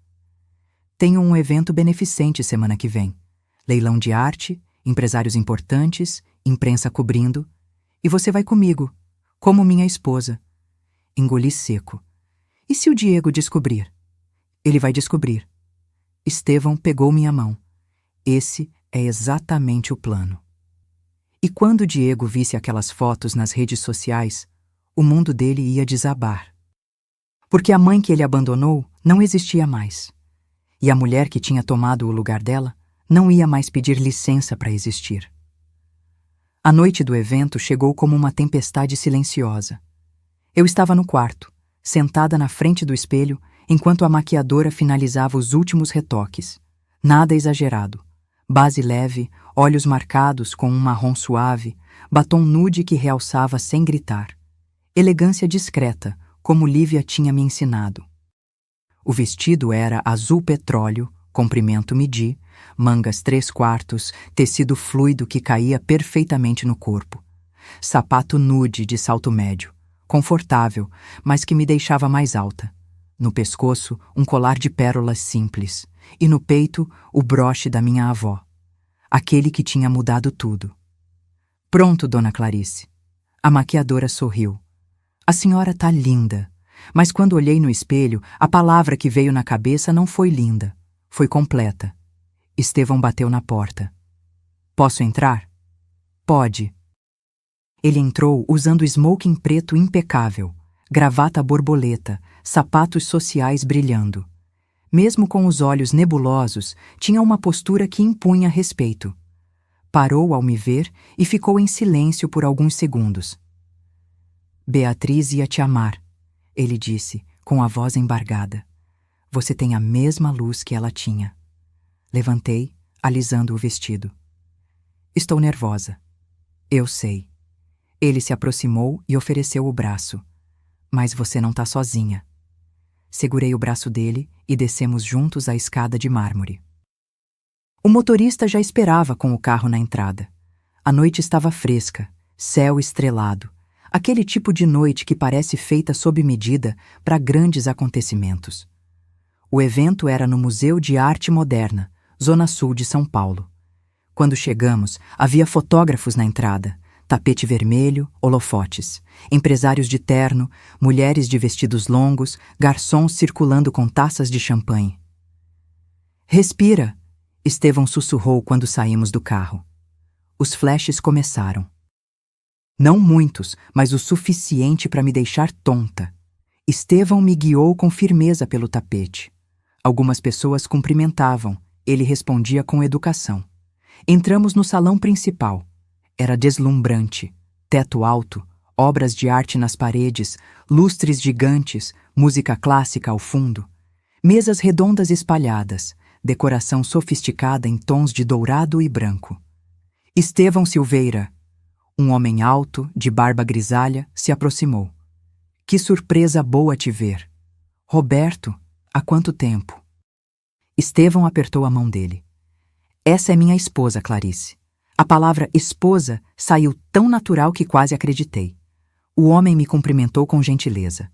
Tenho um evento beneficente semana que vem. Leilão de arte, empresários importantes, imprensa cobrindo. E você vai comigo, como minha esposa. Engoli seco. E se o Diego descobrir? Ele vai descobrir. Estevão pegou minha mão. Esse é exatamente o plano. E quando o Diego visse aquelas fotos nas redes sociais, o mundo dele ia desabar. Porque a mãe que ele abandonou não existia mais. E a mulher que tinha tomado o lugar dela não ia mais pedir licença para existir. A noite do evento chegou como uma tempestade silenciosa. Eu estava no quarto, sentada na frente do espelho, enquanto a maquiadora finalizava os últimos retoques. Nada exagerado. Base leve, olhos marcados com um marrom suave, batom nude que realçava sem gritar. Elegância discreta, como Lívia tinha me ensinado. O vestido era azul petróleo, comprimento midi, mangas 3/4, tecido fluido que caía perfeitamente no corpo. Sapato nude de salto médio, confortável, mas que me deixava mais alta. No pescoço, um colar de pérolas simples, e no peito, o broche da minha avó. Aquele que tinha mudado tudo. Pronto, Dona Clarice. A maquiadora sorriu. A senhora tá linda. Mas quando olhei no espelho, a palavra que veio na cabeça não foi linda. Foi completa. Estevão bateu na porta. Posso entrar? Pode. Ele entrou usando smoking preto impecável, gravata borboleta, sapatos sociais brilhando. Mesmo com os olhos nebulosos, tinha uma postura que impunha respeito. Parou ao me ver e ficou em silêncio por alguns segundos. Beatriz ia te amar, ele disse, com a voz embargada. Você tem a mesma luz que ela tinha. Levantei, alisando o vestido. Estou nervosa. Eu sei. Ele se aproximou e ofereceu o braço. Mas você não tá sozinha. Segurei o braço dele e descemos juntos a escada de mármore. O motorista já esperava com o carro na entrada. A noite estava fresca, céu estrelado, aquele tipo de noite que parece feita sob medida para grandes acontecimentos. O evento era no Museu de Arte Moderna, Zona Sul de São Paulo. Quando chegamos, havia fotógrafos na entrada, tapete vermelho, holofotes, empresários de terno, mulheres de vestidos longos, garçons circulando com taças de champanhe. Respira, Estevão sussurrou quando saímos do carro. Os flashes começaram. Não muitos, mas o suficiente para me deixar tonta. Estevão me guiou com firmeza pelo tapete. Algumas pessoas cumprimentavam, ele respondia com educação. Entramos no salão principal. Era deslumbrante. Teto alto, obras de arte nas paredes, lustres gigantes, música clássica ao fundo. Mesas redondas espalhadas, decoração sofisticada em tons de dourado e branco. Estevão Silveira, um homem alto, de barba grisalha, se aproximou. Que surpresa boa te ver. Roberto, há quanto tempo? Estevão apertou a mão dele. Essa é minha esposa, Clarice. A palavra esposa saiu tão natural que quase acreditei. O homem me cumprimentou com gentileza.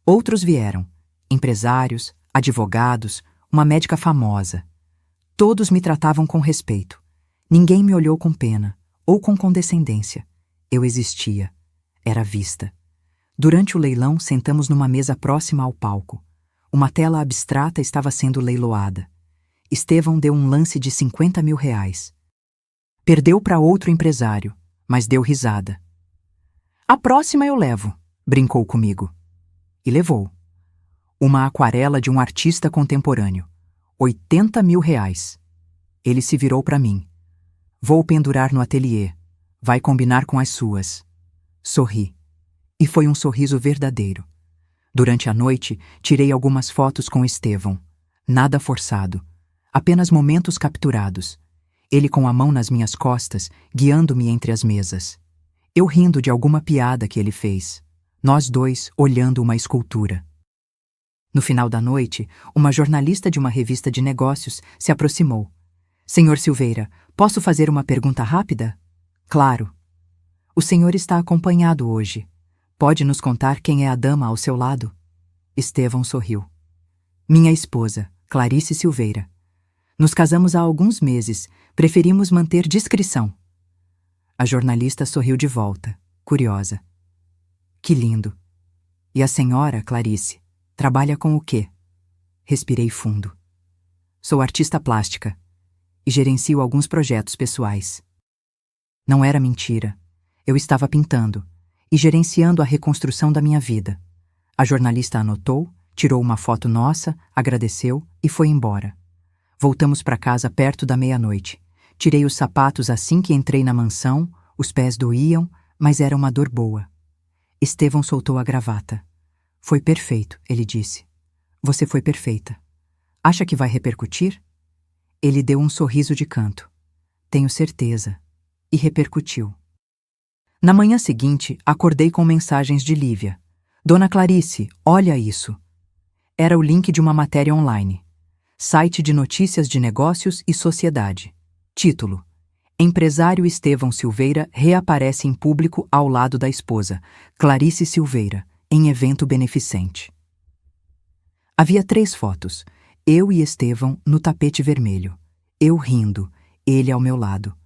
Outros vieram, empresários, advogados, uma médica famosa. Todos me tratavam com respeito. Ninguém me olhou com pena ou com condescendência. Eu existia. Era vista. Durante o leilão, sentamos numa mesa próxima ao palco. Uma tela abstrata estava sendo leiloada. Estevão deu um lance de R$50 mil. Perdeu para outro empresário, mas deu risada. A próxima eu levo, brincou comigo. E levou. Uma aquarela de um artista contemporâneo. R$80 mil. Ele se virou para mim. Vou pendurar no ateliê. Vai combinar com as suas. Sorri. E foi um sorriso verdadeiro. Durante a noite, tirei algumas fotos com Estevão. Nada forçado. Apenas momentos capturados. Ele com a mão nas minhas costas, guiando-me entre as mesas. Eu rindo de alguma piada que ele fez. Nós dois olhando uma escultura. No final da noite, uma jornalista de uma revista de negócios se aproximou. Senhor Silveira, posso fazer uma pergunta rápida? Claro. O senhor está acompanhado hoje. Pode nos contar quem é a dama ao seu lado? Estevão sorriu. Minha esposa, Clarice Silveira. Nos casamos há alguns meses. Preferimos manter discrição. A jornalista sorriu de volta, curiosa. Que lindo. E a senhora, Clarice, trabalha com o quê? Respirei fundo. Sou artista plástica e gerencio alguns projetos pessoais. Não era mentira. Eu estava pintando e gerenciando a reconstrução da minha vida. A jornalista anotou, tirou uma foto nossa, agradeceu e foi embora. Voltamos para casa perto da meia-noite. Tirei os sapatos assim que entrei na mansão, os pés doíam, mas era uma dor boa. Estevão soltou a gravata. Foi perfeito, ele disse. Você foi perfeita. Acha que vai repercutir? Ele deu um sorriso de canto. Tenho certeza. E repercutiu. Na manhã seguinte, acordei com mensagens de Lívia. Dona Clarice, olha isso. Era o link de uma matéria online. Site de notícias de negócios e sociedade. Título: Empresário Estevão Silveira reaparece em público ao lado da esposa, Clarice Silveira, em evento beneficente. Havia 3 fotos. Eu e Estevão no tapete vermelho. Eu rindo, ele ao meu lado.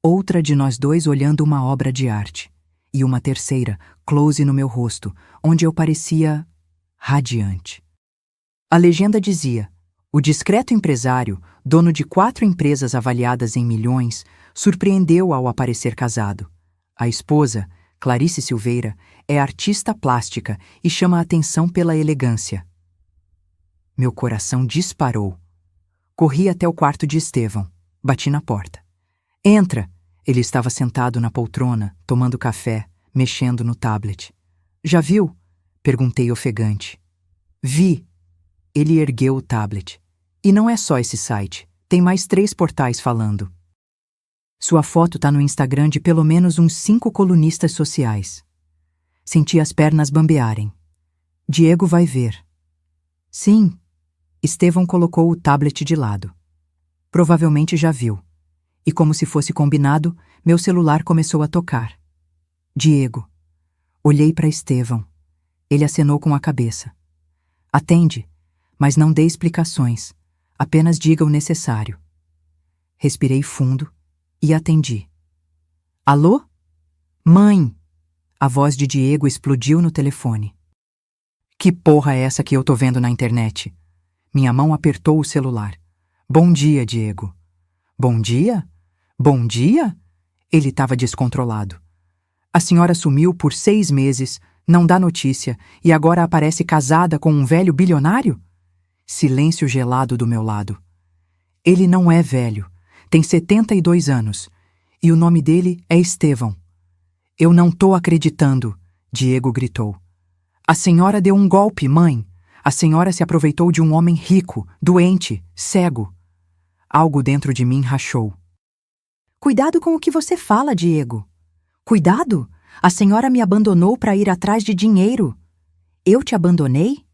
Outra de nós dois olhando uma obra de arte. E uma terceira, close no meu rosto, onde eu parecia radiante. A legenda dizia: o discreto empresário, dono de 4 empresas avaliadas em milhões, surpreendeu ao aparecer casado. A esposa, Clarice Silveira, é artista plástica e chama a atenção pela elegância. Meu coração disparou. Corri até o quarto de Estevão. Bati na porta. Entra! Ele estava sentado na poltrona, tomando café, mexendo no tablet. Já viu? Perguntei ofegante. Vi. Ele ergueu o tablet. E não é só esse site. Tem mais 3 portais falando. Sua foto tá no Instagram de pelo menos uns 5 colunistas sociais. Senti as pernas bambearem. Diego vai ver. Sim. Estevão colocou o tablet de lado. Provavelmente já viu. E como se fosse combinado, meu celular começou a tocar. Diego. Olhei para Estevão. Ele acenou com a cabeça. Atende, mas não dê explicações. Apenas diga o necessário. Respirei fundo e atendi. Alô? Mãe! A voz de Diego explodiu no telefone. Que porra é essa que eu tô vendo na internet? Minha mão apertou o celular. Bom dia, Diego. Bom dia? Bom dia? Ele estava descontrolado. A senhora sumiu por 6 meses, não dá notícia, e agora aparece casada com um velho bilionário? Silêncio gelado do meu lado. Ele não é velho, tem 72 anos, e o nome dele é Estevão. Eu não tô acreditando, Diego gritou. A senhora deu um golpe, mãe. A senhora se aproveitou de um homem rico, doente, cego. Algo dentro de mim rachou. Cuidado com o que você fala, Diego. Cuidado? A senhora me abandonou para ir atrás de dinheiro. Eu te abandonei?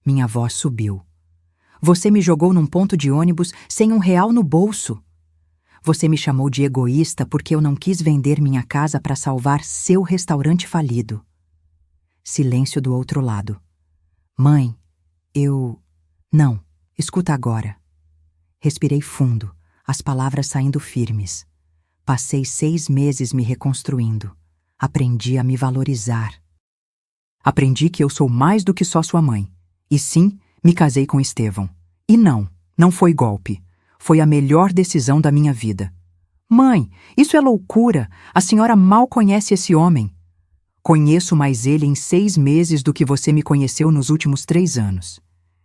Minha voz subiu. Você me jogou num ponto de ônibus sem R$1 no bolso. Você me chamou de egoísta porque eu não quis vender minha casa para salvar seu restaurante falido. Silêncio do outro lado. Mãe, eu... Não, escuta agora. Respirei fundo, as palavras saindo firmes. Passei 6 meses me reconstruindo. Aprendi a me valorizar. Aprendi que eu sou mais do que só sua mãe. E sim, me casei com Estevão. E não foi golpe. Foi a melhor decisão da minha vida. Mãe, isso é loucura. A senhora mal conhece esse homem. Conheço mais ele em 6 meses do que você me conheceu nos últimos 3 anos.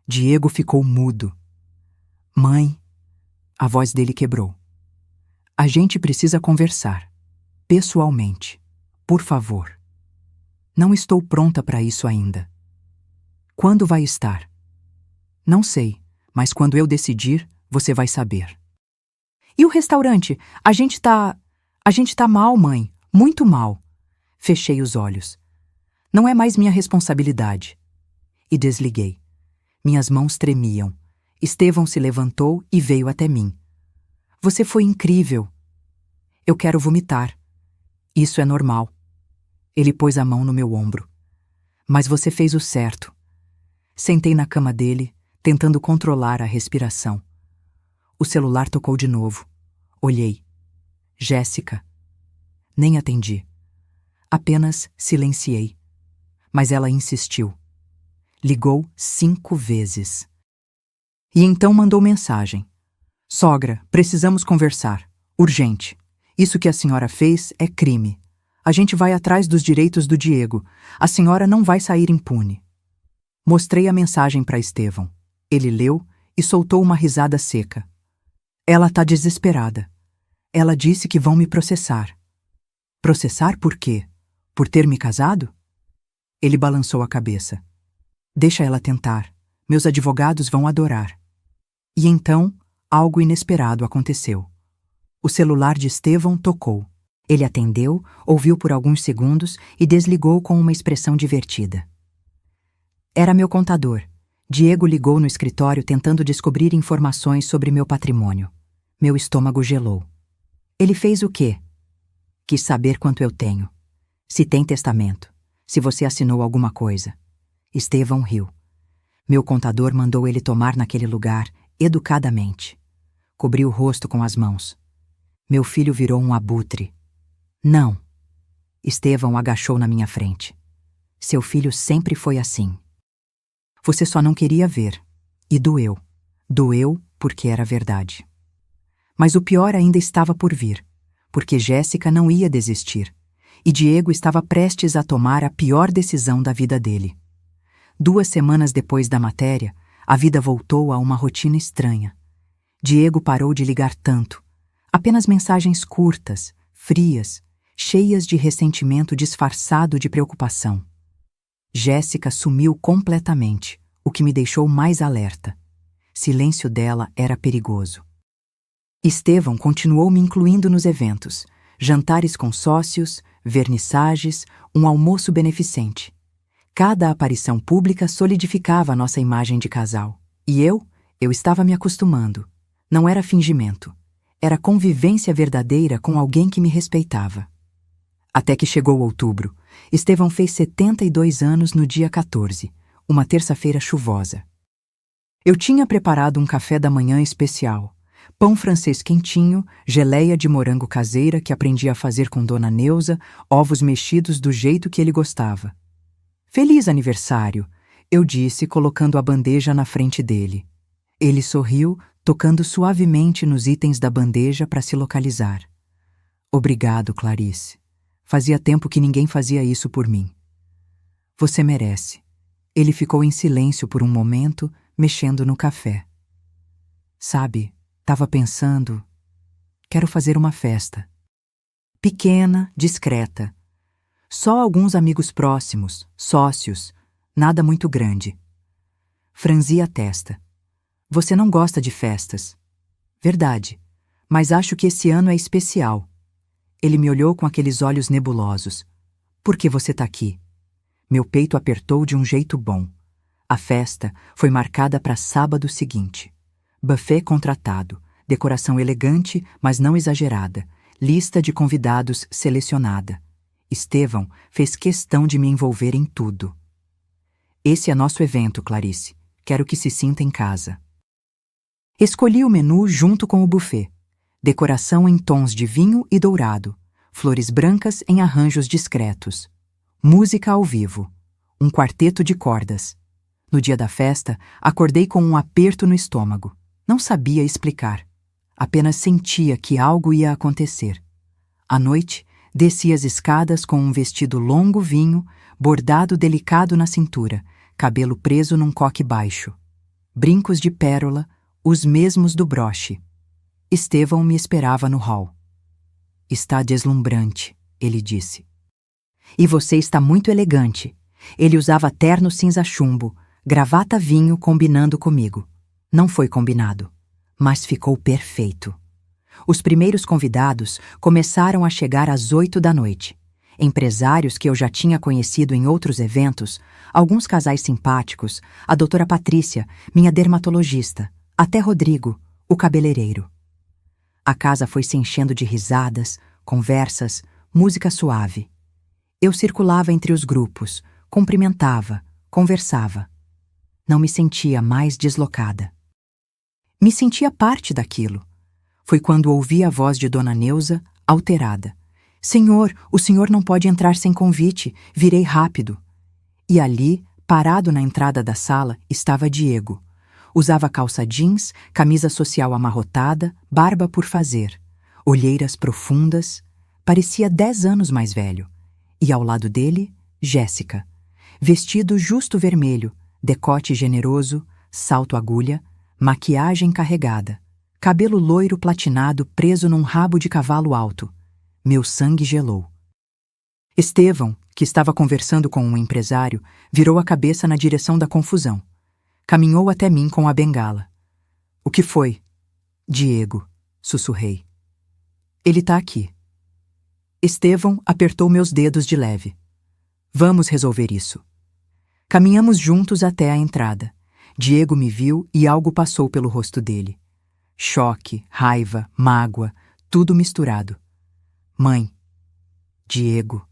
Diego ficou mudo. Mãe, a voz dele quebrou. A gente precisa conversar. Pessoalmente. Por favor. Não estou pronta para isso ainda. Quando vai estar? Não sei, mas quando eu decidir, você vai saber. E o restaurante? A gente tá mal, mãe. Muito mal. Fechei os olhos. Não é mais minha responsabilidade. E desliguei. Minhas mãos tremiam. Estevão se levantou e veio até mim. Você foi incrível. Eu quero vomitar. Isso é normal. Ele pôs a mão no meu ombro. Mas você fez o certo. Sentei na cama dele, tentando controlar a respiração. O celular tocou de novo. Olhei. Jéssica. Nem atendi. Apenas silenciei. Mas ela insistiu. Ligou 5 vezes. E então mandou mensagem. Sogra, precisamos conversar. Urgente. Isso que a senhora fez é crime. A gente vai atrás dos direitos do Diego. A senhora não vai sair impune. Mostrei a mensagem para Estevão. Ele leu e soltou uma risada seca. Ela tá desesperada. Ela disse que vão me processar. Processar por quê? Por ter me casado? Ele balançou a cabeça. Deixa ela tentar. Meus advogados vão adorar. E então, algo inesperado aconteceu. O celular de Estevão tocou. Ele atendeu, ouviu por alguns segundos e desligou com uma expressão divertida. Era meu contador. Diego ligou no escritório tentando descobrir informações sobre meu patrimônio. Meu estômago gelou. Ele fez o quê? Quis saber quanto eu tenho. Se tem testamento. Se você assinou alguma coisa. Estevão riu. Meu contador mandou ele tomar naquele lugar, educadamente. Cobriu o rosto com as mãos. Meu filho virou um abutre. Não. Estevão agachou na minha frente. Seu filho sempre foi assim. Você só não queria ver. E doeu. Doeu porque era verdade. Mas o pior ainda estava por vir, porque Jéssica não ia desistir, e Diego estava prestes a tomar a pior decisão da vida dele. 2 semanas depois da matéria, a vida voltou a uma rotina estranha. Diego parou de ligar tanto. Apenas mensagens curtas, frias, cheias de ressentimento disfarçado de preocupação. Jéssica sumiu completamente, o que me deixou mais alerta. Silêncio dela era perigoso. Estevão continuou me incluindo nos eventos, jantares com sócios, vernissagens, um almoço beneficente. Cada aparição pública solidificava a nossa imagem de casal. E eu estava me acostumando. Não era fingimento. Era convivência verdadeira com alguém que me respeitava. Até que chegou outubro. Estevão fez 72 anos no dia 14, uma terça-feira chuvosa. Eu tinha preparado um café da manhã especial. Pão francês quentinho, geleia de morango caseira que aprendi a fazer com Dona Neuza, ovos mexidos do jeito que ele gostava. Feliz aniversário, eu disse, colocando a bandeja na frente dele. Ele sorriu, tocando suavemente nos itens da bandeja para se localizar. Obrigado, Clarice. Fazia tempo que ninguém fazia isso por mim. Você merece. Ele ficou em silêncio por um momento, mexendo no café. Sabe, estava pensando... Quero fazer uma festa. Pequena, discreta. Só alguns amigos próximos, sócios, nada muito grande. Franzi a testa. Você não gosta de festas. Verdade, mas acho que esse ano é especial. Ele me olhou com aqueles olhos nebulosos. Por que você tá aqui? Meu peito apertou de um jeito bom. A festa foi marcada para sábado seguinte. Buffet contratado, decoração elegante, mas não exagerada, lista de convidados selecionada. Estevão fez questão de me envolver em tudo. Esse é nosso evento, Clarice. Quero que se sinta em casa. Escolhi o menu junto com o buffet. Decoração em tons de vinho e dourado. Flores brancas em arranjos discretos. Música ao vivo. Um quarteto de cordas. No dia da festa, acordei com um aperto no estômago. Não sabia explicar. Apenas sentia que algo ia acontecer. À noite, desci as escadas com um vestido longo vinho, bordado delicado na cintura, cabelo preso num coque baixo. Brincos de pérola, os mesmos do broche. Estevão me esperava no hall. Está deslumbrante, ele disse. E você está muito elegante. Ele usava terno cinza chumbo, gravata vinho combinando comigo. Não foi combinado, mas ficou perfeito. Os primeiros convidados começaram a chegar às 8 da noite. Empresários que eu já tinha conhecido em outros eventos, alguns casais simpáticos, a doutora Patrícia, minha dermatologista, até Rodrigo, o cabeleireiro. A casa foi se enchendo de risadas, conversas, música suave. Eu circulava entre os grupos, cumprimentava, conversava. Não me sentia mais deslocada. Me sentia parte daquilo. Foi quando ouvi a voz de Dona Neuza, alterada. Senhor, o senhor não pode entrar sem convite, virei rápido. E ali, parado na entrada da sala, estava Diego. Usava calça jeans, camisa social amarrotada, barba por fazer, olheiras profundas, parecia 10 anos mais velho. E ao lado dele, Jéssica. Vestido justo vermelho, decote generoso, salto agulha, maquiagem carregada, cabelo loiro platinado preso num rabo de cavalo alto. Meu sangue gelou. Estevão, que estava conversando com um empresário, virou a cabeça na direção da confusão. Caminhou até mim com a bengala. O que foi? Diego, sussurrei. Ele tá aqui. Estevão apertou meus dedos de leve. Vamos resolver isso. Caminhamos juntos até a entrada. Diego me viu e algo passou pelo rosto dele. Choque, raiva, mágoa, tudo misturado. Mãe. Diego.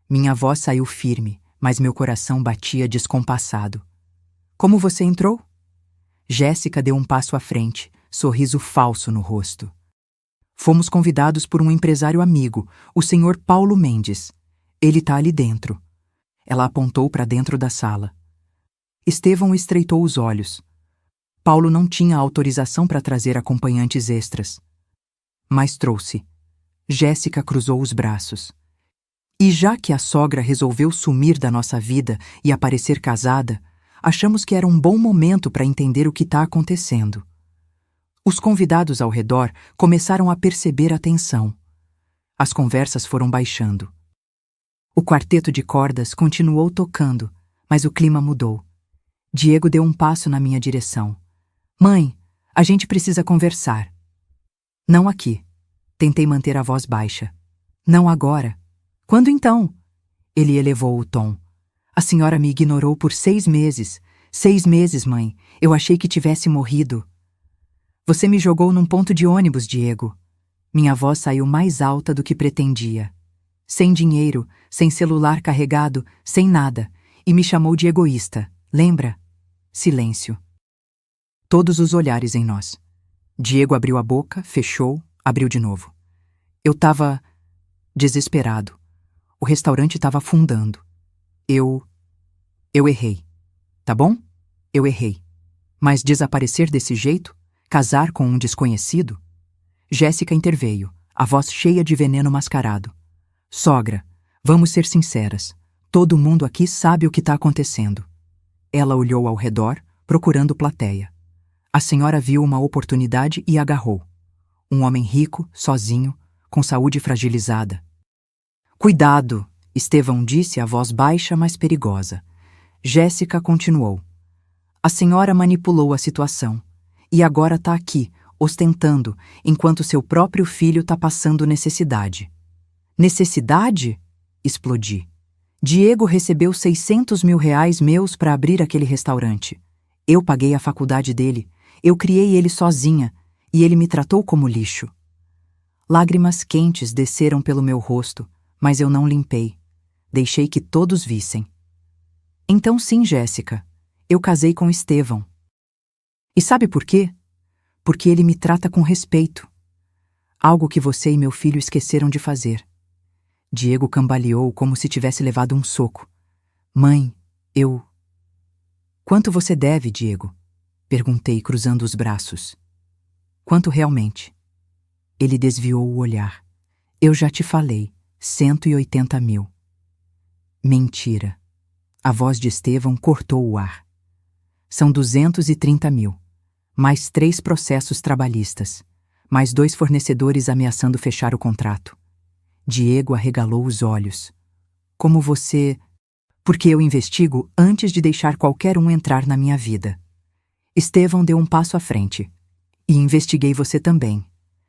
Minha voz saiu firme, mas meu coração batia descompassado. Como você entrou? Jéssica deu um passo à frente, sorriso falso no rosto. Fomos convidados por um empresário amigo, o senhor Paulo Mendes. Ele tá ali dentro. Ela apontou para dentro da sala. Estevão estreitou os olhos. Paulo não tinha autorização para trazer acompanhantes extras. Mas trouxe. Jéssica cruzou os braços. E já que a sogra resolveu sumir da nossa vida e aparecer casada, achamos que era um bom momento para entender o que está acontecendo. Os convidados ao redor começaram a perceber a tensão. As conversas foram baixando. O quarteto de cordas continuou tocando, mas o clima mudou. Diego deu um passo na minha direção. Mãe, a gente precisa conversar. Não aqui. Tentei manter a voz baixa. Não agora. Quando então? Ele elevou o tom. A senhora me ignorou por 6 meses. 6 meses, mãe. Eu achei que tivesse morrido. Você me jogou num ponto de ônibus, Diego. Minha voz saiu mais alta do que pretendia. Sem dinheiro, sem celular carregado, sem nada. E me chamou de egoísta. Lembra? Silêncio. Todos os olhares em nós. Diego abriu a boca, fechou, abriu de novo. Eu estava desesperado. O restaurante estava afundando. Eu errei. Tá bom? Eu errei. Mas desaparecer desse jeito? Casar com um desconhecido? Jéssica interveio, a voz cheia de veneno mascarado. Sogra, vamos ser sinceras. Todo mundo aqui sabe o que está acontecendo. Ela olhou ao redor, procurando plateia. A senhora viu uma oportunidade e agarrou. Um homem rico, sozinho, com saúde fragilizada. Cuidado, Estevão disse a voz baixa, mas perigosa. Jéssica continuou. A senhora manipulou a situação. E agora está aqui, ostentando, enquanto seu próprio filho está passando necessidade. Necessidade? Explodi. Diego recebeu 600 mil reais meus para abrir aquele restaurante. Eu paguei a faculdade dele. Eu criei ele sozinha. E ele me tratou como lixo. Lágrimas quentes desceram pelo meu rosto, mas eu não limpei. Deixei que todos vissem. Então sim, Jéssica, eu casei com Estevão. E sabe por quê? Porque ele me trata com respeito. Algo que você e meu filho esqueceram de fazer. Diego cambaleou como se tivesse levado um soco. Mãe, eu... Quanto você deve, Diego? Perguntei, cruzando os braços. Quanto realmente? Ele desviou o olhar. Eu já te falei, 180 mil. Mentira. A voz de Estevão cortou o ar. São 230 mil. Mais 3 processos trabalhistas. Mais 2 fornecedores ameaçando fechar o contrato. Diego arregalou os olhos. Como você... Porque eu investigo antes de deixar qualquer um entrar na minha vida. Estevão deu um passo à frente. E investiguei você também.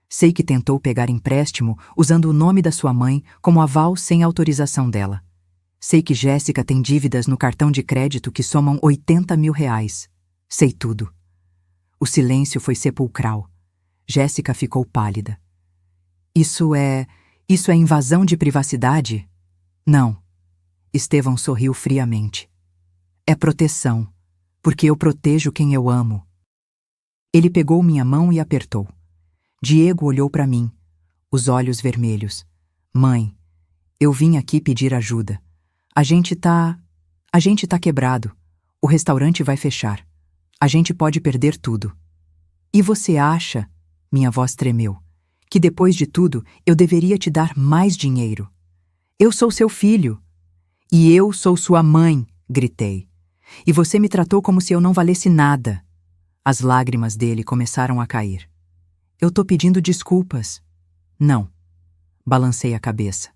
Sei que tentou pegar empréstimo usando o nome da sua mãe como aval sem autorização dela. Sei que Jéssica tem dívidas no cartão de crédito que somam 80 mil reais. Sei tudo. O silêncio foi sepulcral. Jéssica ficou pálida. Isso é invasão de privacidade? Não, Estevão sorriu friamente. É proteção, porque eu protejo quem eu amo. Ele pegou minha mão e apertou. Diego olhou para mim, os olhos vermelhos. Mãe, eu vim aqui pedir ajuda. A gente tá quebrado. O restaurante vai fechar. A gente pode perder tudo. E você acha, minha voz tremeu, que depois de tudo eu deveria te dar mais dinheiro? Eu sou seu filho. E eu sou sua mãe, gritei. E você me tratou como se eu não valesse nada. As lágrimas dele começaram a cair. Eu tô pedindo desculpas. Não. Balancei a cabeça.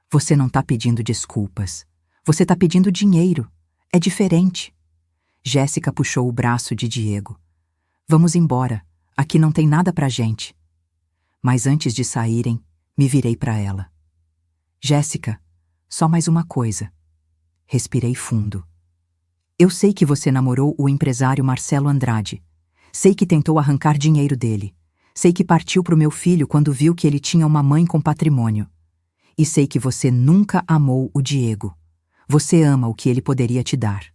Você não tá pedindo desculpas. Você tá pedindo dinheiro. É diferente. Jéssica puxou o braço de Diego. Vamos embora. Aqui não tem nada pra gente. Mas antes de saírem, me virei pra ela. Jéssica, só mais uma coisa. Respirei fundo. Eu sei que você namorou o empresário Marcelo Andrade. Sei que tentou arrancar dinheiro dele. Sei que partiu pro meu filho quando viu que ele tinha uma mãe com patrimônio. E sei que você nunca amou o Diego. Você ama o que ele poderia te dar.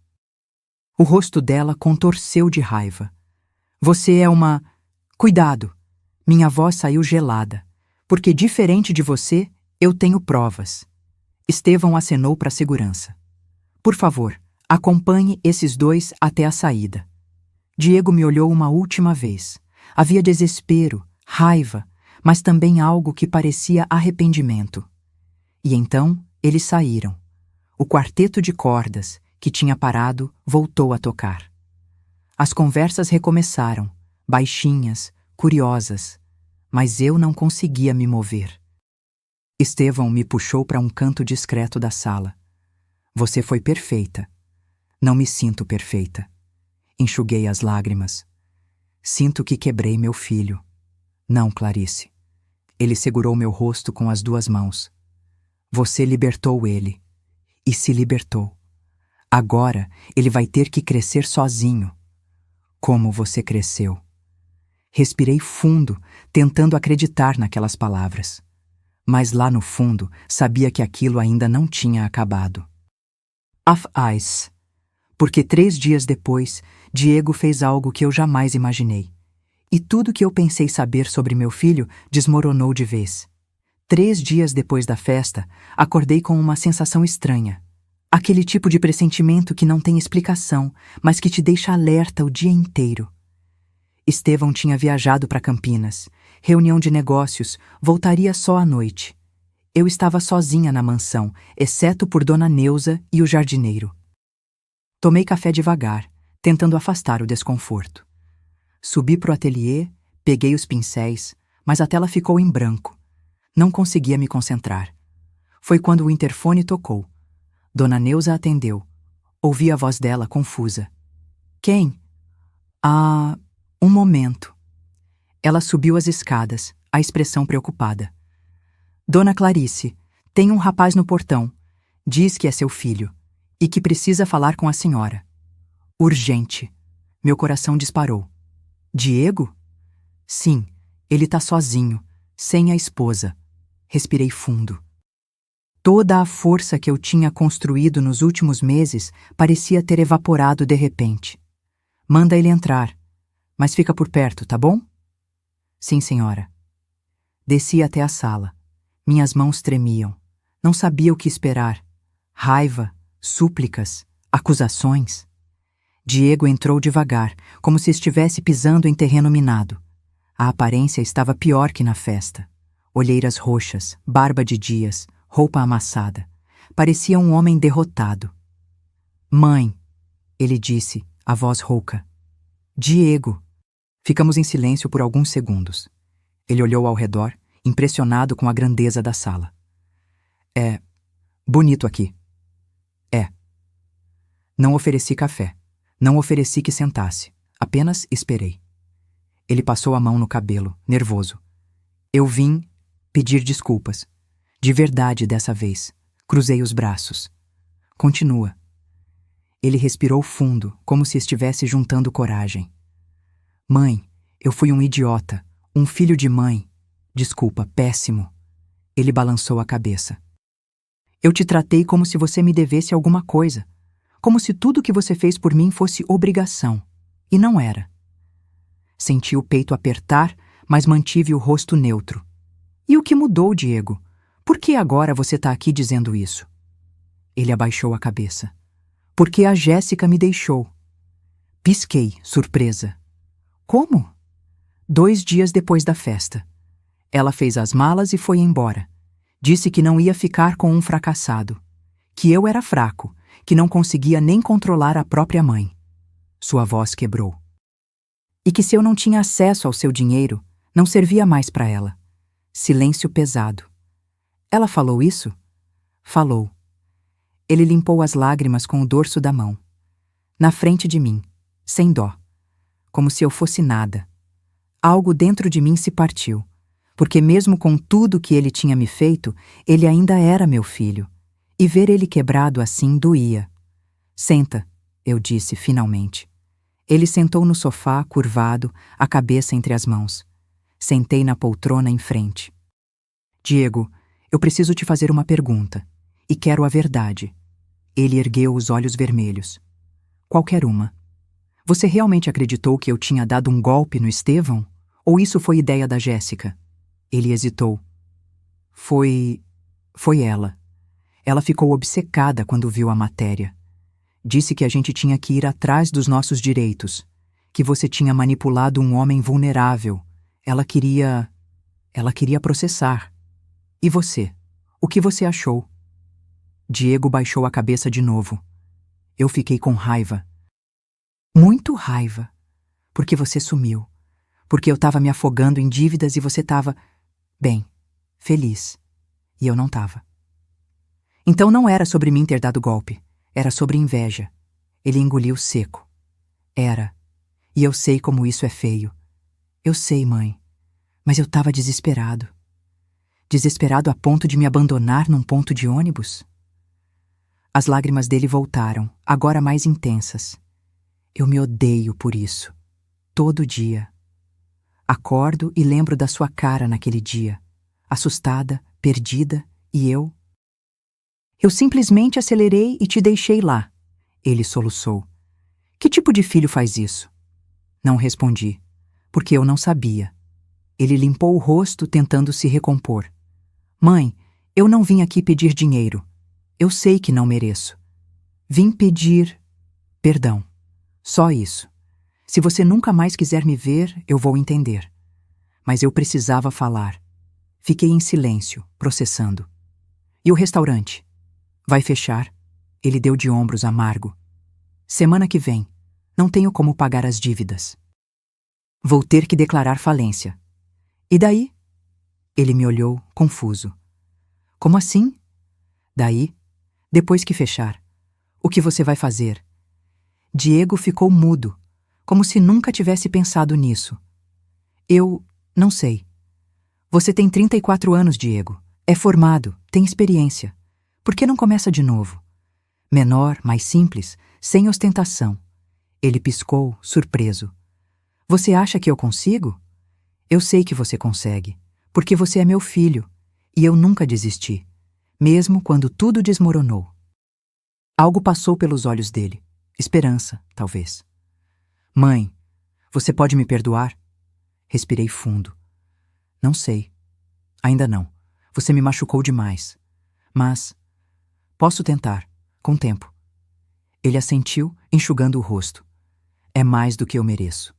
O rosto dela contorceu de raiva. Você é uma... Cuidado! Minha voz saiu gelada. Porque diferente de você, eu tenho provas. Estevão acenou para a segurança. Por favor, acompanhe esses dois até a saída. Diego me olhou uma última vez. Havia desespero, raiva, mas também algo que parecia arrependimento. E então eles saíram. O quarteto de cordas, que tinha parado, voltou a tocar. As conversas recomeçaram, baixinhas, curiosas, mas eu não conseguia me mover. Estevão me puxou para um canto discreto da sala. Você foi perfeita. Não me sinto perfeita. Enxuguei as lágrimas. Sinto que quebrei meu filho. Não, Clarice. Ele segurou meu rosto com as duas mãos. Você libertou ele. E se libertou. Agora ele vai ter que crescer sozinho. Como você cresceu. Respirei fundo, tentando acreditar naquelas palavras. Mas lá no fundo, sabia que aquilo ainda não tinha acabado. Of Ice. Porque 3 dias depois, Diego fez algo que eu jamais imaginei. E tudo que eu pensei saber sobre meu filho desmoronou de vez. 3 dias depois da festa, acordei com uma sensação estranha. Aquele tipo de pressentimento que não tem explicação, mas que te deixa alerta o dia inteiro. Estevão tinha viajado para Campinas. Reunião de negócios, voltaria só à noite. Eu estava sozinha na mansão, exceto por Dona Neuza e o jardineiro. Tomei café devagar, tentando afastar o desconforto. Subi pro ateliê, peguei os pincéis, mas a tela ficou em branco. Não conseguia me concentrar. Foi quando o interfone tocou. Dona Neuza atendeu. Ouvi a voz dela confusa. Quem? Ah, um momento. Ela subiu as escadas, a expressão preocupada. Dona Clarice, tem um rapaz no portão. Diz que é seu filho e que precisa falar com a senhora. Urgente. Meu coração disparou. Diego? Sim, ele tá sozinho, sem a esposa. Respirei fundo. Toda a força que eu tinha construído nos últimos meses parecia ter evaporado de repente. Manda ele entrar, mas fica por perto, tá bom? Sim, senhora. Desci até a sala. Minhas mãos tremiam. Não sabia o que esperar. Raiva, súplicas, acusações. Diego entrou devagar, como se estivesse pisando em terreno minado. A aparência estava pior que na festa. Olheiras roxas, barba de dias, roupa amassada. Parecia um homem derrotado. Mãe, ele disse, a voz rouca. Diego. Ficamos em silêncio por alguns segundos. Ele olhou ao redor, impressionado com a grandeza da sala. É bonito aqui. É. Não ofereci café. Não ofereci que sentasse. Apenas esperei. Ele passou a mão no cabelo, nervoso. Eu vim pedir desculpas. De verdade dessa vez. Cruzei os braços. Continua. Ele respirou fundo, como se estivesse juntando coragem. Mãe, eu fui um idiota, um filho de mãe. Desculpa, péssimo. Ele balançou a cabeça. Eu te tratei como se você me devesse alguma coisa, como se tudo que você fez por mim fosse obrigação, e não era. Senti o peito apertar, mas mantive o rosto neutro. E o que mudou, Diego? Por que agora você está aqui dizendo isso? Ele abaixou a cabeça. Porque a Jéssica me deixou. Pisquei, surpresa. Como? 2 dias depois da festa. Ela fez as malas e foi embora. Disse que não ia ficar com um fracassado. Que eu era fraco, que não conseguia nem controlar a própria mãe. Sua voz quebrou. E que se eu não tinha acesso ao seu dinheiro, não servia mais para ela. Silêncio pesado. Ela falou isso? Falou. Ele limpou as lágrimas com o dorso da mão. Na frente de mim, sem dó. Como se eu fosse nada. Algo dentro de mim se partiu. Porque mesmo com tudo que ele tinha me feito, ele ainda era meu filho. E ver ele quebrado assim doía. Senta, eu disse finalmente. Ele sentou no sofá, curvado, a cabeça entre as mãos. Sentei na poltrona em frente. Diego, eu preciso te fazer uma pergunta. E quero a verdade. Ele ergueu os olhos vermelhos. Qualquer uma. Você realmente acreditou que eu tinha dado um golpe no Estevão? Ou isso foi ideia da Jéssica? Ele hesitou. Foi ela. Ela ficou obcecada quando viu a matéria. Disse que a gente tinha que ir atrás dos nossos direitos. Que você tinha manipulado um homem vulnerável. Ela queria processar. E você? O que você achou? Diego baixou a cabeça de novo. Eu fiquei com raiva. Muito raiva. Porque você sumiu. Porque eu estava me afogando em dívidas e você estava, bem, feliz. E eu não estava. Então não era sobre mim ter dado golpe. Era sobre inveja. Ele engoliu seco. Era. E eu sei como isso é feio. Eu sei, mãe. Mas eu estava desesperado. Desesperado a ponto de me abandonar num ponto de ônibus? As lágrimas dele voltaram, agora mais intensas. Eu me odeio por isso. Todo dia. Acordo e lembro da sua cara naquele dia. Assustada, perdida, e eu... Eu simplesmente acelerei e te deixei lá. Ele soluçou. Que tipo de filho faz isso? Não respondi, porque eu não sabia. Ele limpou o rosto tentando se recompor. Mãe, eu não vim aqui pedir dinheiro. Eu sei que não mereço. Vim pedir... perdão. Só isso. Se você nunca mais quiser me ver, eu vou entender. Mas eu precisava falar. Fiquei em silêncio, processando. E o restaurante? Vai fechar? Ele deu de ombros amargo. Semana que vem. Não tenho como pagar as dívidas. Vou ter que declarar falência. E daí? Ele me olhou, confuso. Como assim? Daí, depois que fechar, o que você vai fazer? Diego ficou mudo, como se nunca tivesse pensado nisso. Eu não sei. Você tem 34 anos, Diego. É formado, tem experiência. Por que não começa de novo? Menor, mais simples, sem ostentação. Ele piscou, surpreso. Você acha que eu consigo? Eu sei que você consegue, porque você é meu filho, e eu nunca desisti, mesmo quando tudo desmoronou. Algo passou pelos olhos dele. Esperança, talvez. Mãe, você pode me perdoar? Respirei fundo. Não sei. Ainda não. Você me machucou demais. Mas posso tentar, com tempo. Ele assentiu, enxugando o rosto. É mais do que eu mereço.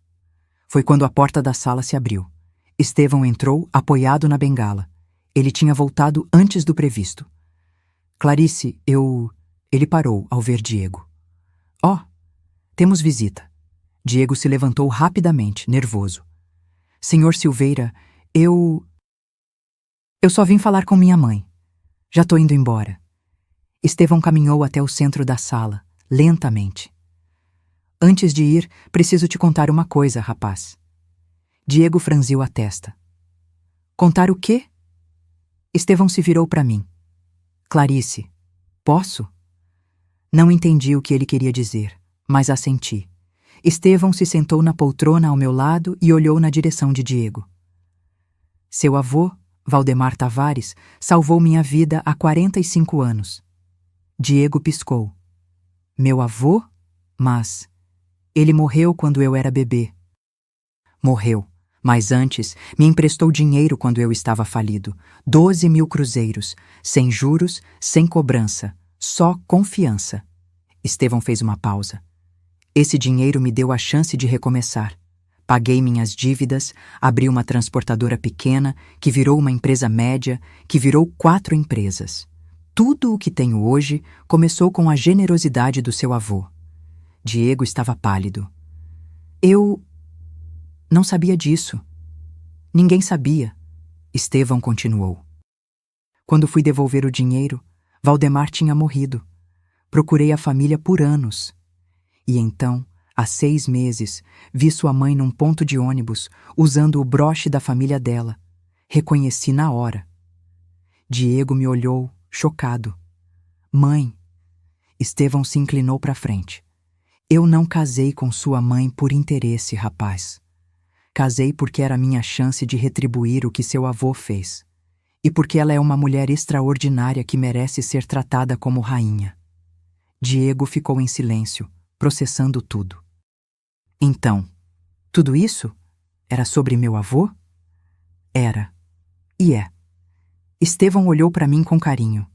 Foi quando a porta da sala se abriu. Estevão entrou, apoiado na bengala. Ele tinha voltado antes do previsto. Clarice, Ele parou ao ver Diego. Oh, temos visita. Diego se levantou rapidamente, nervoso. Senhor Silveira, eu só vim falar com minha mãe. Já tô indo embora. Estevão caminhou até o centro da sala, lentamente. Antes de ir, preciso te contar uma coisa, rapaz. Diego franziu a testa. Contar o quê? Estevão se virou para mim. Clarice, posso? Não entendi o que ele queria dizer, mas assenti. Estevão se sentou na poltrona ao meu lado e olhou na direção de Diego. Seu avô Valdemar Tavares salvou minha vida há 45 anos. Diego piscou. Meu avô? Mas ele morreu quando eu era bebê. Morreu, mas antes me emprestou dinheiro quando eu estava falido. 12.000 cruzeiros, sem juros, sem cobrança, só confiança. Estevão fez uma pausa. Esse dinheiro me deu a chance de recomeçar. Paguei minhas dívidas, abri uma transportadora pequena, que virou uma empresa média, que virou 4 empresas. Tudo o que tenho hoje começou com a generosidade do seu avô. Diego estava pálido. Eu não sabia disso. Ninguém sabia. Estevão continuou. Quando fui devolver o dinheiro, Valdemar tinha morrido. Procurei a família por anos. E então, há 6 meses, vi sua mãe num ponto de ônibus, usando o broche da família dela. Reconheci na hora. Diego me olhou, chocado. Mãe. Estevão se inclinou para frente. Eu não casei com sua mãe por interesse, rapaz. Casei porque era minha chance de retribuir o que seu avô fez. E porque ela é uma mulher extraordinária que merece ser tratada como rainha. Diego ficou em silêncio, processando tudo. Então, tudo isso era sobre meu avô? Era. E é. Estevão olhou para mim com carinho,